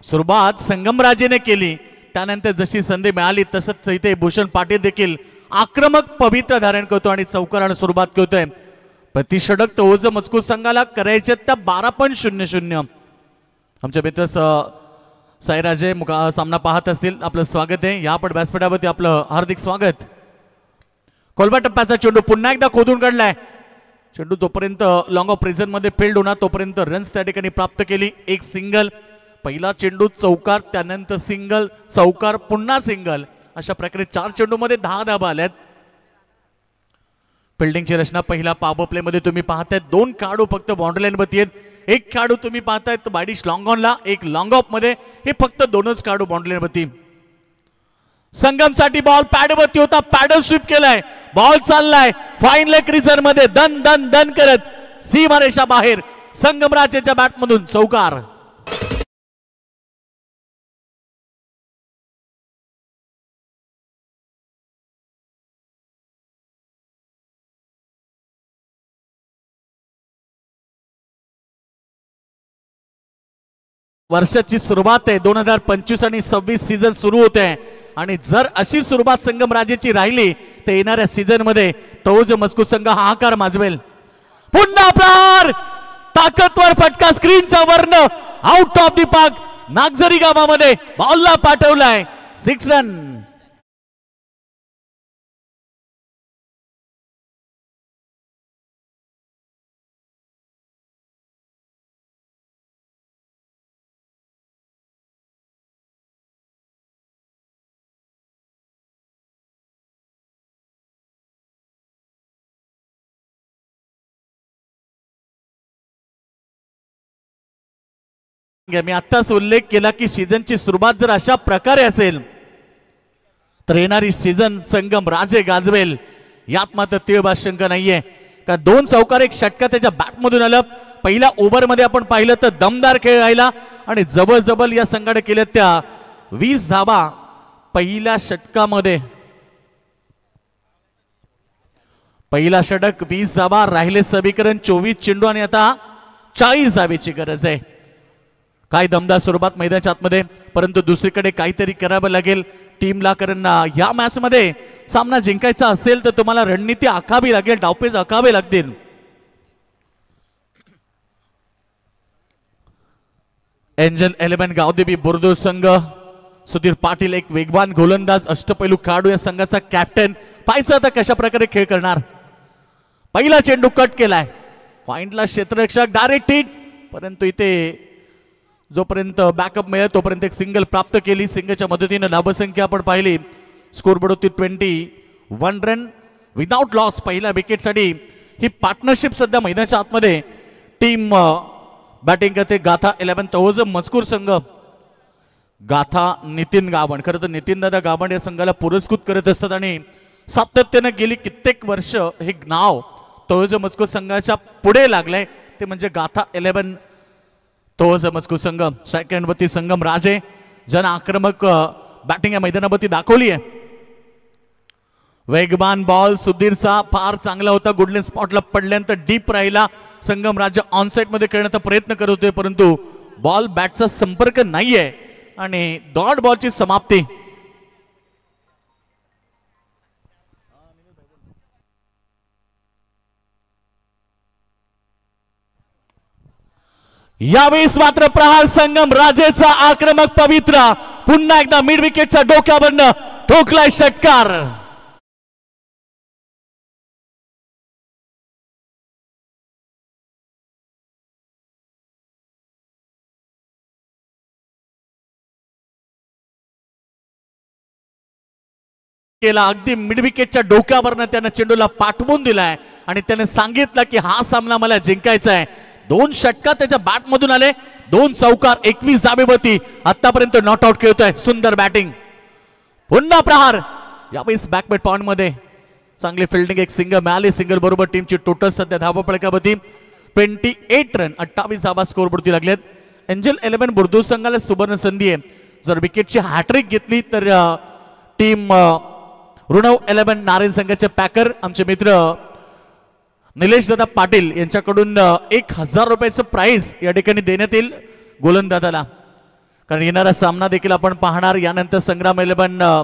सुरुवात संगमराजेने केली. त्यानंतर जशी संधी मिळाली तसंच इथे भूषण पाटील देखील आक्रमक पवित्र धारण करतो आणि चौकाराने सुरुवात करतोय. प्रतिषटक तोज मजकूर संघाला करायचे त्या 12.00. आमचे मित्र साईराजे सामना पाहत असतील. आपलं स्वागत आहे. या पण व्यासपीठावरती आपलं हार्दिक स्वागत. कोलबा टप्प्याचा चेंडू पुन्हा एकदा खोदून काढलाय. चेंडू जोपर्यंत लॉंग ऑफ प्रिझन मध्ये फील्ड होणार तोपर्यंत रन्स त्या ठिकाणी प्राप्त केली. एक सिंगल. पहिला चेंडू चौकार, त्यानंतर सिंगल, चौकार, पुन्हा सिंगल. अशा प्रकारे 4 चेंडू मध्ये 10 धाबा आल्यात. फिल्डिंगची रचना पहिला पॉवर प्ले मध्ये तुम्ही पाहताय 2 खेळाडू फक्त बाउंड्री लाईन वरती आहेत. एक खेळाडू तुम्ही पाहताय बायडिश लॉंग ऑनला, एक लॉंग ऑफ मध्ये. हे फक्त 2च खेळाडू बाउंड्री लाईन वरती. संगमसाठी बॉल पॅड वरती होता. पॅडल स्वीप केलाय. बॉल चाललाय फाईन लेग रिझन मध्ये दन दन दन करत सीमारेषा बाहेर. संगमराजेच्या बॅट मधून चौकार. वर्षाची सुरुवात आहे. 2025 आणि 26 सीझन सुरू होते आणि जर अशी सुरुवात संगमराजेची राहिली तर येणाऱ्या सीझन मध्ये तोज मजकूर संघ हाहाकार माजवेल. पुन्हा प्रहार. ताकदवर फटका स्क्रीनच्या वरनं out of the park. Nagzari गावामध्ये बॉलला पाठवलाय. 6 रन. मी आत्ताच उल्लेख केला की सीझनची सुरुवात जर अशा प्रकारे असेल तर येणारी सीझन संगम राजे गाजवेल. यात मात्र तीळ शंका नाहीये. का 2 चौकार 1 षटका त्याच्या बॅटमधून आलं. पहिल्या ओव्हरमध्ये आपण पाहिलं तर दमदार खेळ राहिला आणि जबरजबल या संघाने केल्या त्या 20 धाबा पहिल्या षटकामध्ये. पहिला षटक 20 धाबा राहिले समीकरण 24 चेंडू आणि आता 40 धाबेची गरज आहे. काय दमदार स्वरूपात मैदानाच्या आतमध्ये. परंतु दुसरीकडे काहीतरी करावं लागेल टीमला. कारण या मॅच मध्ये सामना जिंकायचा असेल तर तुम्हाला रणनीती आखावी लागेल. डावपेच आखावे लागतील. एंजल 11 गावदेवी बुर्दूर संघ. सुधीर पाटील एक वेगवान गोलंदाज अष्टपैलू खेळाडू या संघाचा कॅप्टन. पाहायचं आता कशा प्रकारे खेळ करणार. पहिला चेंडू कट केलाय. पॉइंटला क्षेत्ररक्षक डायरेक्ट हिट. परंतु इथे जोपर्यंत बॅकअप मिळेल तोपर्यंत एक सिंगल प्राप्त केली. सिंगलच्या मदतीने धाबसंख्या आपण पाहिली. स्कोरबोर्ड होती 21 रन विदाउट लॉस. पहिल्या विकेटसाठी ही पार्टनरशिप सध्या मैदानाच्या आतमध्ये टीम बॅटिंग करते. गाथा 11 तोज मजकूर संघ. गाथा नितीन गावण. खरं तर नितीन दादा गावण या संघाला पुरस्कृत करत असतात आणि सातत्याने गेली कित्येक वर्ष हे नाव तोज मजकूर संघाच्या पुढे लागलंय. ते म्हणजे गाथा 11 तोज मजकूर संघ. सेकंड वरती संगम राजे. जन आक्रमक बॅटिंग या मैदानावरती दाखवली आहे. वेगवान बॉल सुधीरचा फार चांगला होता. गुडलिन स्पॉटला पडल्यानंतर डीप राहिला. संगम राजा ऑनसाइड मध्ये खेळण्याचा प्रयत्न करत होते परंतु बॉल बॅटचा संपर्क नाहीये आणि डॉट बॉलची समाप्ती. यावेळेस मात्र प्रहार संगम राजेचा आक्रमक पवित्रा पुन्हा एकदा मिड विकेटच्या डोक्यावरनं ठोकलाय षटकार. केला, अगदी मिड विकेटच्या डोक्यावरनं त्यानं चेंडूला पाठवून दिलाय आणि त्याने सांगितलं की हा सामना मला जिंकायचा आहे. 2 षटकार त्याच्या बॅट मधून आले, 2 चौकार, 21 धावेवरती आतापर्यंत नॉट आउट खेळतोय. सुंदर बॅटिंग, पुन्हा प्रहार. यावेळेस बॅकबेट पॉइंट मध्ये चांगली फिल्डिंग, एक सिंगल मिळाली. सिंगल बरोबर टीमची टोटल सध्या धावफलकावरती 28 रन, 28 धावा स्कोरवरती लागलेत. एंजल 11 बुर्दू संघाला सुवर्ण संधी आहे. जर विकेटची हॅट्रिक घेतली तर टीम ऋणव 11 नारायण संघाचे पॅकर आमचे मित्र निलेश दादा पाटील यांच्याकडून 1000 रुपयाचं प्राइज या ठिकाणी देण्यात येईल गोलंदाजाला. कारण येणारा सामना देखील आपण पाहणार. यानंतर संग्राम 11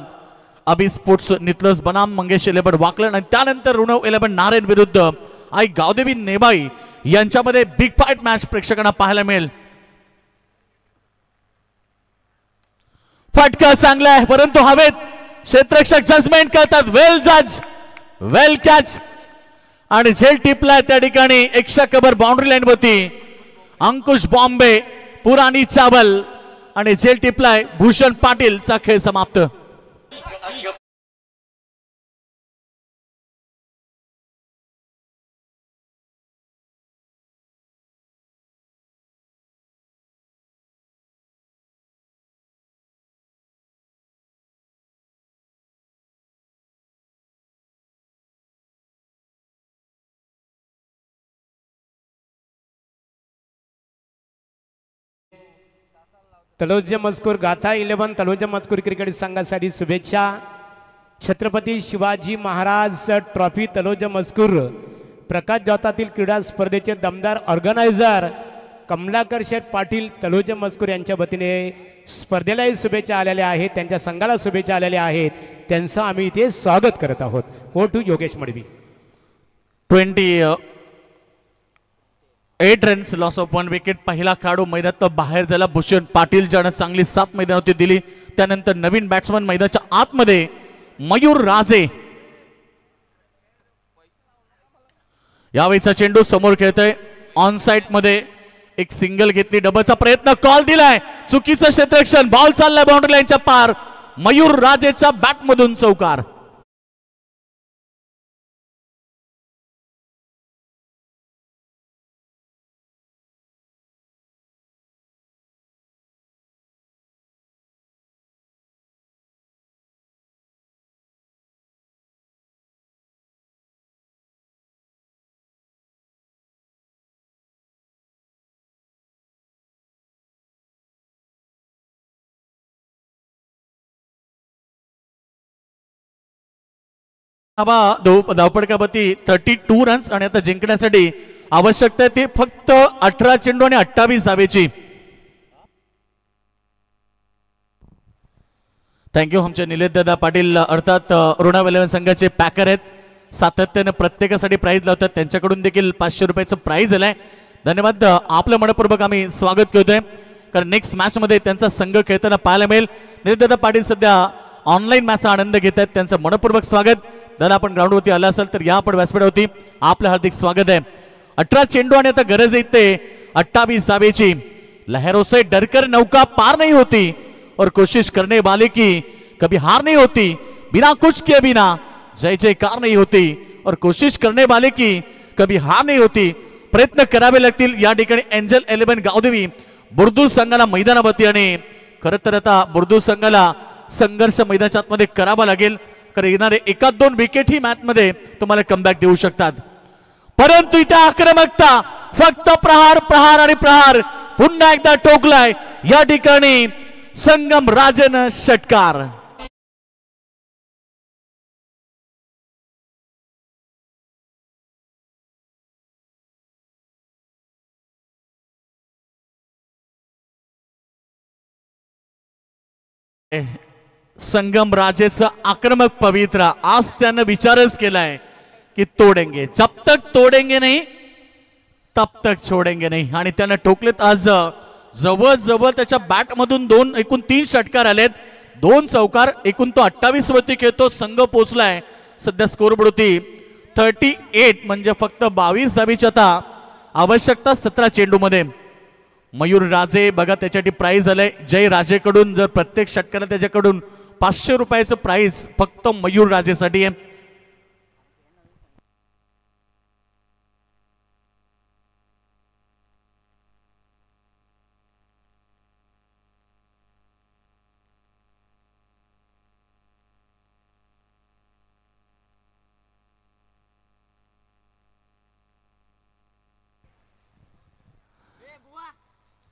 अबी स्पोर्ट्स नितलस बनाम, मंगेश 11 वाकलन आणि त्यानंतर ऋणव 11 नारायण विरुद्ध आई गावदेवी नेबाई यांच्यामध्ये बिग फाईट मॅच प्रेक्षकांना पाहायला मिळेल. फटका चांगला आहे परंतु हवेत क्षेत्ररक्षक जजमेंट करतात. वेल जज, वेल कॅच आणि झेल टिपलाय त्या ठिकाणी. एक्स्ट्रा कव्हर बाउंड्री लाईन वरती अंकुश बॉम्बे, पुराणी चावल आणि झेल टिपलाय भूषण पाटीलचा खेळ समाप्त. तलोजा मजकूर गाथा 11 तलोजा मजकूर क्रिकेट संघासाठी शुभेच्छा. छत्रपती शिवाजी महाराज ट्रॉफी तलोजा मजकूर प्रकाश जोतातील क्रीडा स्पर्धेचे दमदार ऑर्गनायझर कमलाकर शेठ पाटील तलोजा मजकूर यांच्या वतीने स्पर्धेलाही शुभेच्छा आलेल्या आहेत, त्यांच्या संघाला शुभेच्छा आलेल्या आहेत. त्यांचं आम्ही इथे स्वागत करत आहोत. हो to Yogesh Madvi. 28 runs, loss of 1 wicket. पहिला खेळाडू मैदानात बाहेर झाला भूषण पाटील, ज्यानं चांगली 7 मैदानावरती दिली. त्यानंतर नवीन बॅट्समन मैदानाच्या आतमध्ये मयूर राजे. यावेळीचा चेंडू समोर खेळतोय ऑन साइड मध्ये, एक सिंगल घेतली, डबलचा प्रयत्न, कॉल दिलाय, चुकीचं क्षेत्ररक्षण, बॉल चाललाय बाउंड्री लाईनच्या पार. मयूर राजेच्या बॅट मधून चौकार. धावपडकावरती 32 रन्स आणि आता जिंकण्यासाठी आवश्यकता ती फक्त 18 चेंडू आणि 28 धावेची. थँक्यू. आमचे निलेश दादा पाटील अर्थात ऋणव 11 संघाचे पॅकर आहेत, सातत्याने प्रत्येकासाठी प्राइज लावतात. त्यांच्याकडून देखील 500 रुपयाचं प्राइज आलंय. धन्यवाद. आपलं मनपूर्वक आम्ही स्वागत करतोय कारण नेक्स्ट मॅच मध्ये त्यांचा संघ खेळताना पाहायला मिळेल. निलेश दादा पाटील सध्या ऑनलाईन मॅचचा आनंद घेत आहेत, त्यांचं मनपूर्वक स्वागत. दादा आपण ग्राउंडवरती आला असाल तर या आपण व्यासपीठावरती आपलं हार्दिक स्वागत आहे. 18 चेंडू आणि आता गरज येते 28 धावेची. लहरों से डरकर नौका पार नहीं होती और कोशिश करने वाले की कभी हार नहीं होती. बिना कुछ किए बिना जय जयकार नहीं होती और कोशिश करने वाले की कभी हार नहीं होती. प्रयत्न करावे लागतील या ठिकाणी. एंजल 11 गावदेवी बुर्दू संघाला मैदानावरती आणि खरं तर आता बुर्दू संघाला संघर्ष मैदानाच्या आतमध्ये करावा लागेल कारण येणारे 1-2 विकेट ही मॅच मध्ये तुम्हाला कमबॅक देऊ शकतात. परंतु इथे आक्रमकता, फक्त प्रहार प्रहार आणि प्रहार. पुन्हा एकदा टोकलाय या ठिकाणी संगम राजन षटकार. संगम राजेचा आक्रमक पवित्रा. आज त्यानं विचारच केलाय की तोडेंगे, जब तक तोडेंगे नहीं तब तक छोडेंगे नहीं. आणि त्यानं टोकलेत आज जवळ जवळ त्याच्या बॅट मधून एकूण 3 षटकार आलेत, 2 चौकार. एकूण तो 28 वरती खेळतो. संघ पोहोचलाय सध्या स्कोरबोर्ड होती 38 म्हणजे फक्त 22 धावेची आता आवश्यकता 17 चेंडू मध्ये. मयूर राजे बघा त्याच्यासाठी प्राइज आलंय जय राजेकडून. जर प्रत्येक षटकाला त्याच्याकडून 500 रुपयाचं प्राइस फक्त मयूर राजेसाठी आहे.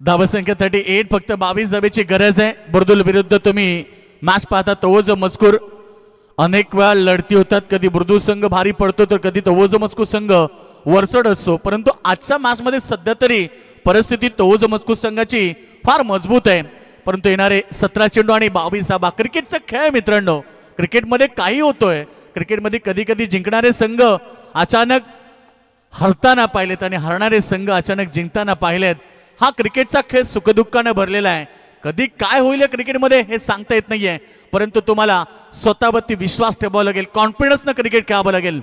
धावसंख्या 38, फक्त 22 धावेची गरज आहे. बुर्दुल विरुद्ध तुम्ही मॅच पाहता तवोज मजकूर अनेक वेळा लढती होतात. कधी बुर्दुल संघ भारी पडतो तर कधी तवोज मजकूर संघ वरचढ असतो. परंतु आजच्या मॅच मध्ये सध्या तरी परिस्थिती तवोज मजकूर संघाची फार मजबूत आहे. परंतु येणारे 17 चेंडू आणि 22 धावा. क्रिकेटचा खेळ मित्रांनो, क्रिकेटमध्ये काही होतोय. क्रिकेटमध्ये कधी कधी जिंकणारे संघ अचानक हरताना पाहिलेत आणि हरणारे संघ अचानक जिंकताना पाहिलेत. हा क्रिकेटचा खेळ सुखदुःखाने भरलेला आहे. कधी काय होईल क्रिकेटमध्ये हे सांगता येत नाहीये. परंतु तुम्हाला स्वतःवरती विश्वास ठेवावा लागेल, कॉन्फिडन्सनं क्रिकेट खेळावं लागेल.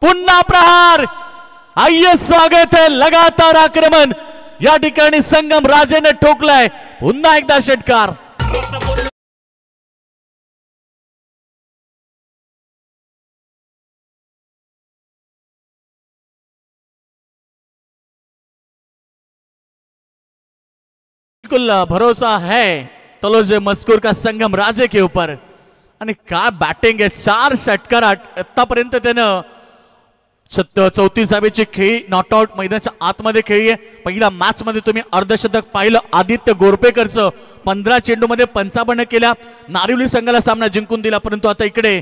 पुन्हा प्रहार, आइए स्वागत है. लगातार आक्रमण या ठिकाणी संगम राजेने ठोकलाय. पुन्हा एकदा षटकार. बिल्कुल भरोसा है तलोजे मजकूर का संगम राजे के ऊपर. आणि काय बॅटिंग आहे. 4 षटकार आतापर्यंत त्यानं 34 धावेची खेळी नॉट आउट मैदानाच्या आतमध्ये खेळी आहे. पहिल्या मॅच मध्ये तुम्ही अर्धशतक पाहिलं आदित्य गोरपेकरचं. 15 चेंडूमध्ये 55 केल्या. नारिवली संघाला सामना जिंकून दिला. परंतु आता इकडे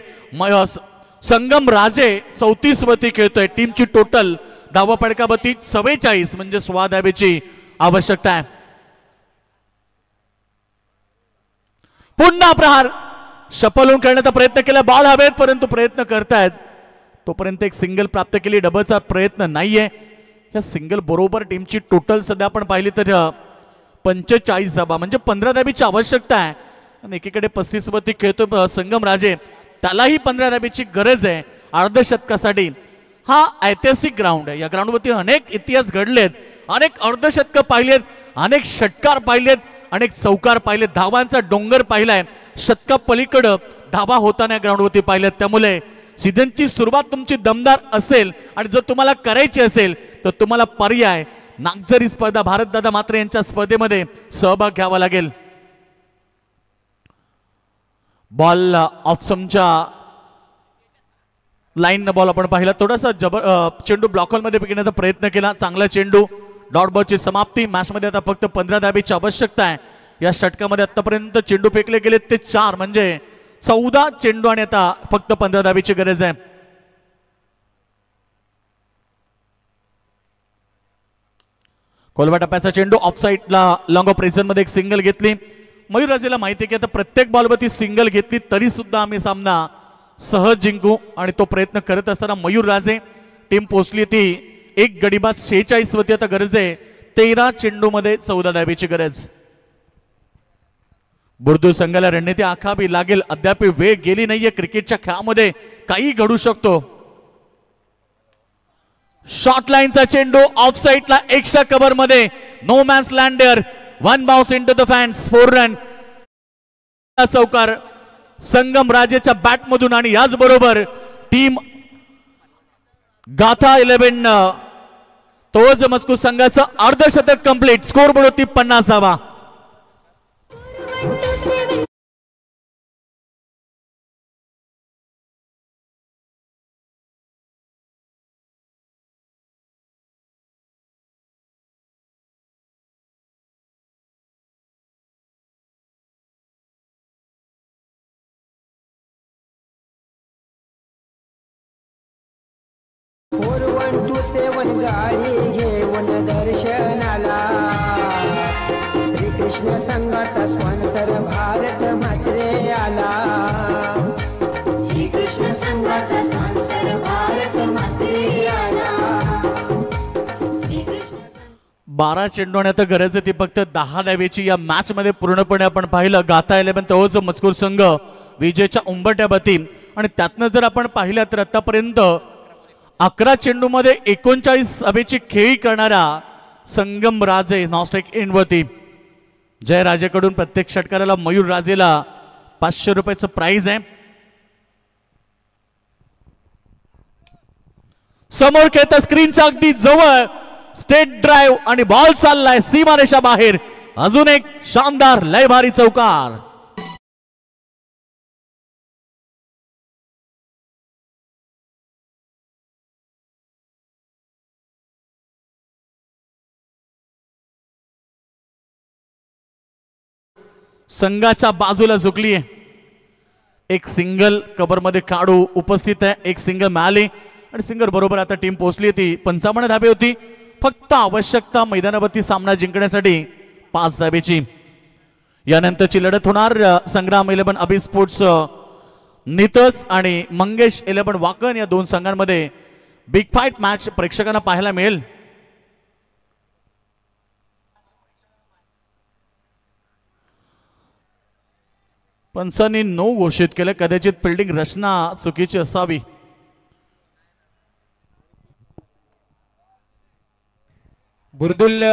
संगम राजे 34 वरती खेळतोय. टीमची टोटल धावा फटकावरती 44 म्हणजे 16 धावेची आवश्यकता आहे. पुन्हा प्रहार, शपलून करण्याचा प्रयत्न केला. बॉल हवेत परंतु प्रयत्न करतायत तोपर्यंत एक सिंगल प्राप्त केली. डबलचा प्रयत्न नाहीये. या सिंगल बरोबर टीमची टोटल सध्या आपण पाहिली तर 45 धावा म्हणजे 15 धाबीची आवश्यकता आहे. आणि एकीकडे 35 वरती खेळतो संगम राजे, त्यालाही 15 धाबीची गरज आहे अर्धशतकासाठी. हा ऐतिहासिक ग्राउंड आहे. या ग्राउंडवरती अनेक इतिहास घडलेत, अनेक अर्धशतक पाहिलेत, अनेक षटकार पाहिलेत, अनेक चौकार पाहिलेत, धावांचा डोंगर पाहिलाय. शतका पलीकडं धावा होताना ग्राउंडवरती पाहिलेत. त्यामुळे सीझनची सुरुवात तुमची दमदार असेल आणि जर तुम्हाला करायची असेल तर तुम्हाला पर्याय नागझरी स्पर्धा भारतदादा मात्रे यांच्या स्पर्धेमध्ये सहभाग घ्यावा लागेल. बॉल ऑफसमच्या लाईन बॉल आपण पाहिला. थोडासा चेंडू ब्लॉक होल मध्ये फेकण्याचा प्रयत्न केला. चांगला चेंडू. डॉट बॉलची समाप्ती. मॅच मध्ये आता फक्त 15 धाबीची आवश्यकता आहे. या षटकामध्ये आतापर्यंत चेंडू फेकले गेले ते 4 म्हणजे 14 चेंडू आणि आता फक्त 15 धाबीची गरज आहे. कोलवा टप्प्याचा चेंडू ऑफसाईडला लॉंग ऑफ प्रेझन मध्ये एक सिंगल घेतली. मयूर राजेला माहिती आहे की आता प्रत्येक बॉलवरती सिंगल घेतली तरी सुद्धा आम्ही सामना सहज जिंकू आणि तो प्रयत्न करत असताना मयूर राजे टीम पोहोचली ती एक गडीबाद 46 वरती. आता गरज आहे 13 चेंडू मध्ये 14 धाबीची गरज. बुर्दुल संघाला रणनीती आखावी लागेल. अद्याप वेळ गेली नाहीये. क्रिकेटच्या खेळामध्ये काही घडू शकतो. शॉर्ट लाईनचा चेंडू ऑफ साइडला एक्स्ट्रा कव्हर मध्ये. नो मॅन्स लँडर. 1 bounce into the fans. 4 run. चौकार संगम राजेच्या बॅट मधून आणि याच बरोबर टीम गाथा 11 तोज मजकूर संघाचं अर्धशतक कंप्लीट. स्कोर बोर्ड होती 50 धावा. गाडी घेऊन दर्शनाला श्रीकृष्ण संघाचा स्पॉन्सर भारत मात्रे आला. श्रीकृष्ण संघाचा स्पॉन्सर भारत मात्रे आला. 12 चेंडू आणि आता गरज आहे ती फक्त 10 धावेची. या मॅच मध्ये पूर्णपणे आपण पाहिलं गाथा 11 तोच मजकूर संघ विजयच्या उंबरठ्यावरती. आणि त्यातनं जर आपण पाहिलं तर आतापर्यंत 11 चेंडू मध्ये 39 धावेची खेळी करणारा संगम राजे नॉस्ट्राइक एंड वरती. जयराजेकडून प्रत्येक षटकाराला मयूर राजेला 500 रुपयाचं प्राइज आहे. समोर खेळता स्क्रीनच्या अगदी जवळ स्टेट ड्राइव्ह आणि बॉल चाललाय सीमारेषा बाहेर. अजून एक शानदार लय भारी चौकार. संघाच्या बाजूला झुकली आहे. एक सिंगल कव्हर मध्ये काढू उपस्थित आहे. एक सिंगल मिळाली आणि सिंगल बरोबर आता टीम पोहोचली होती. 55 धाबे होती. फक्त आवश्यकता मैदानावरती सामना जिंकण्यासाठी 5 धाबेची. यानंतरची लढत होणार संग्राम 11 अभि स्पोर्ट्स नितस आणि मंगेश 11 वाकण या दोन संघांमध्ये बिग फाईट मॅच प्रेक्षकांना पाहायला मिळेल. पंचांनी 9 घोषित केलं. कदाचित फिल्डिंग रचना चुकीची असावी. बुर्दुल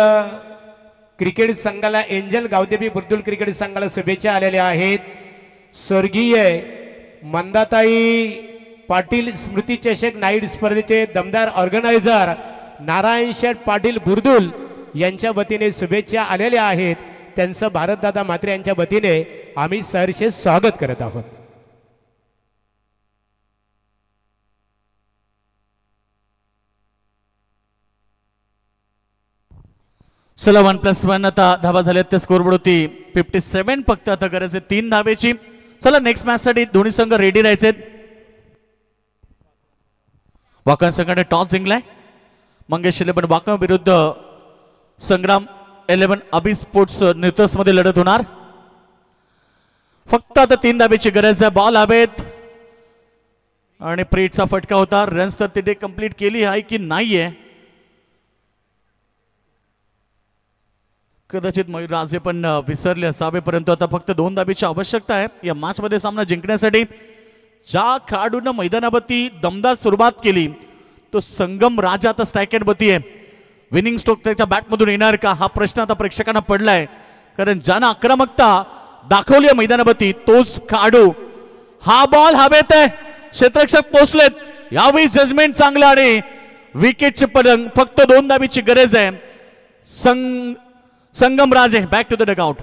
क्रिकेट संघाला एंजल गावदेवी बुर्दुल क्रिकेट संघाला शुभेच्छा आलेल्या आहेत. स्वर्गीय मंदाताई पाटील स्मृती चषक नाईट स्पर्धेचे दमदार ऑर्गनायझर नारायण शेठ पाटील बुर्दुल यांच्या वतीने शुभेच्छा आलेल्या आहेत. त्यांचं भारतदादा म्हात्रे यांच्या वतीने आम्ही सहर्ष स्वागत करत आहोत. चला 1+1 आता धाबा झाल्यात. त्या स्कोरबोर्ड होती 57. फक्त आता गरज आहे 3 धाबेची. चला नेक्स्ट मॅच साठी दोन्ही संघ रेडी राहायचे. वाकण संघाने टॉस जिंकलाय. मंगेश 11 वाकण विरुद्ध संग्राम 11 अभि स्पोर्ट्स नितस मध्ये लढत होणार. फक्त आता 3 धाबेची गरज आहे. बॉल हवेत आणि प्रीटचा फटका होता. रन्स तर तिथे कंप्लीट केली आहे की नाहीये कदाचित मयूर राजे पण विसरले असावे. परंतु आता फक्त 2 धाबेची आवश्यकता आहे या मॅच मध्ये सामना जिंकण्यासाठी. ज्या खेळाडूंना मैदानावरती दमदार सुरुवात केली तो संगम राजा आता स्ट्रायकेट वरती आहे. विनिंग स्ट्रोक त्याच्या बॅटमधून येणार का हा प्रश्न आता प्रेक्षकांना पडलाय. कारण ज्यानं आक्रमकता दाखवली आहे मैदानावरती तोच खेळाडू. हा बॉल हवेत आहे. क्षेत्ररक्षक पोहोचलेत. यावेळी जजमेंट चांगलं आणि विकेटचे पलंग. फक्त 2 धाबीची गरज आहे. संगम राजे बॅक टू द डगआउट.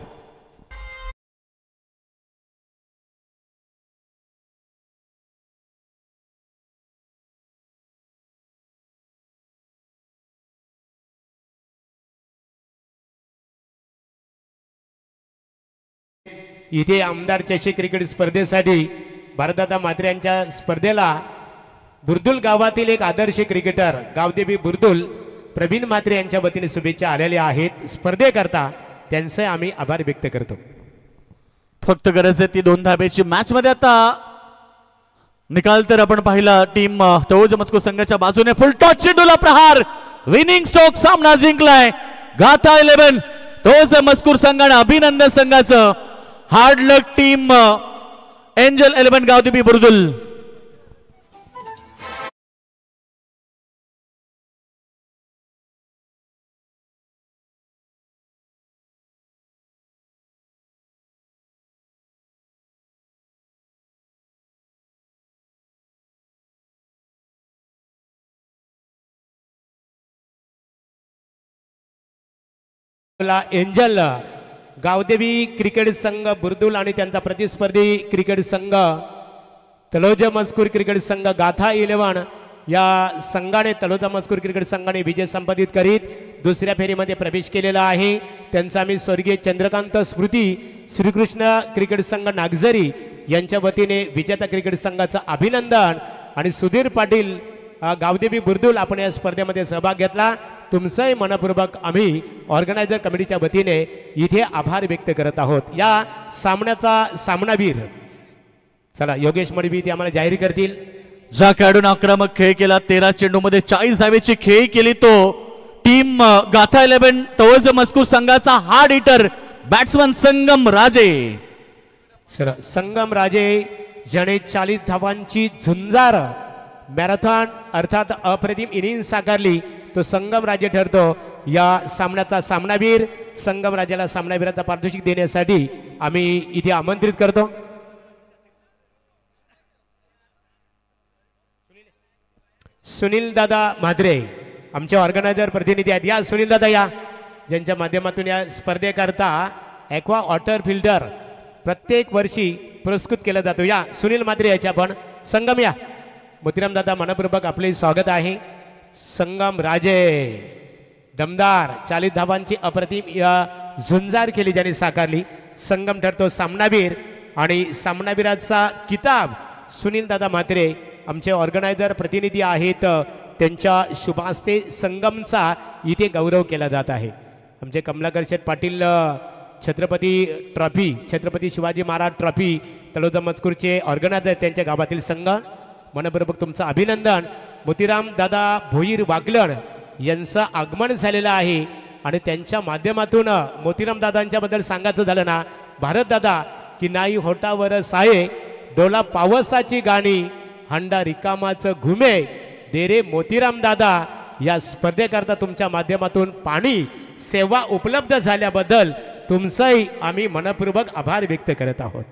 इथे आमदार चषक क्रिकेट स्पर्धेसाठी भारतदादा म्हात्रे यांच्या स्पर्धेला बुर्दुल गावातील एक आदर्श क्रिकेटर गावदेवी बुर्दुल प्रवीण म्हात्रे यांच्या वतीने शुभेच्छा आलेल्या आहेत. स्पर्धेकरता त्यांचे आम्ही आभार व्यक्त करतो. फक्त गरज आहे ती 2 धाबेची. मॅच मध्ये आता निकाल तर आपण पाहिला. टीम तवोज मस्को संघाच्या बाजूने फुल टॉस चेंडूला प्रहार. विनिंग स्ट्रोक सामना जिंकलाय गाथा 11 तवोज मस्कूर संघाने. अभिनंदन संघाचं. Hard luck team Angel 11 Gavdevi Burdul. Angel Gavdevi cricket संघ बुर्दुल आणि त्यांचा प्रतिस्पर्धी क्रिकेट संघ तलोजा मजकूर क्रिकेट संघ गाथा 11 या संघाने तलोजा मजकूर क्रिकेट संघाने विजय संपादित करीत दुसऱ्या फेरीमध्ये प्रवेश केलेला आहे. त्यांचा आम्ही स्वर्गीय चंद्रकांत स्मृती श्रीकृष्ण क्रिकेट संघ नागझरी यांच्या वतीने विजेता क्रिकेट संघाचं अभिनंदन. आणि सुधीर पाटील गावदेवी बुर्दुल आपण या स्पर्धेमध्ये सहभाग घेतला. तुमचंही मनपूर्वक आम्ही ऑर्गनायझर कमिटीच्या वतीने इथे आभार व्यक्त करत आहोत. या सामन्याचा सामनावीर चला योगेश मडवी ते आम्हाला जाहीर करतील. ज्या खेळाडूने आक्रमक खेळ केला 13 चेंडूमध्ये 40 धावेची खेळी केली तो टीम गाथा 11 तवोज मजकूर संघाचा हार्ड हिटर बॅट्समन संगम राजे. संगम राजे ज्याने 40 धावांची झुंजार मॅरेथॉन अर्थात अप्रतिम इनिंग साकारली तो संगम राजे ठरतो या सामन्याचा सामनावीर. संगम राजाला सामनावीराचा पारितोषिक देण्यासाठी आम्ही इथे आमंत्रित करतो. सुनील दादा म्हात्रे आमचे ऑर्गनायझर प्रतिनिधी आहेत. या सुनील दादा या, ज्यांच्या माध्यमातून या स्पर्धेकरता ॲक्वा वॉटर फिल्टर प्रत्येक वर्षी पुरस्कृत केला जातो. या सुनील म्हात्रे याच्या आपण. संगम या, मोतीराम दादा मनपूर्वक आपले स्वागत आहे. संगम राजे दमदार 40 धावांची अप्रतिम झुंजार केली ज्यांनी साकारली. संगम ठरतो सामनावीर आणि सामनावीराचा किताब सुनील दादा म्हात्रे आमचे ऑर्गनायझर प्रतिनिधी आहेत, त्यांच्या शुभास्ते संगमचा इथे गौरव केला जात आहे. आमचे Kamlakar Sheth Patil Chhatrapati trophy, Chhatrapati Shivaji Maharaj trophy Taloja मजकूरचे organiser, त्यांच्या गावातील संघ मनपूर्वक तुमचं अभिनंदन. मोतीराम दादा भोईर वागलण यांचं आगमन झालेलं आहे आणि त्यांच्या माध्यमातून मोतीराम दादांच्याबद्दल सांगायचं झालं ना, भारत दादा की नाही होटावर साये डोला पावसाची गाणी हंडा रिकामाचं घुमे दे रे मोतीराम दादा. या स्पर्धेकरता तुमच्या माध्यमातून पाणी सेवा उपलब्ध झाल्याबद्दल तुमचंही आम्ही मनपूर्वक आभार व्यक्त करत आहोत.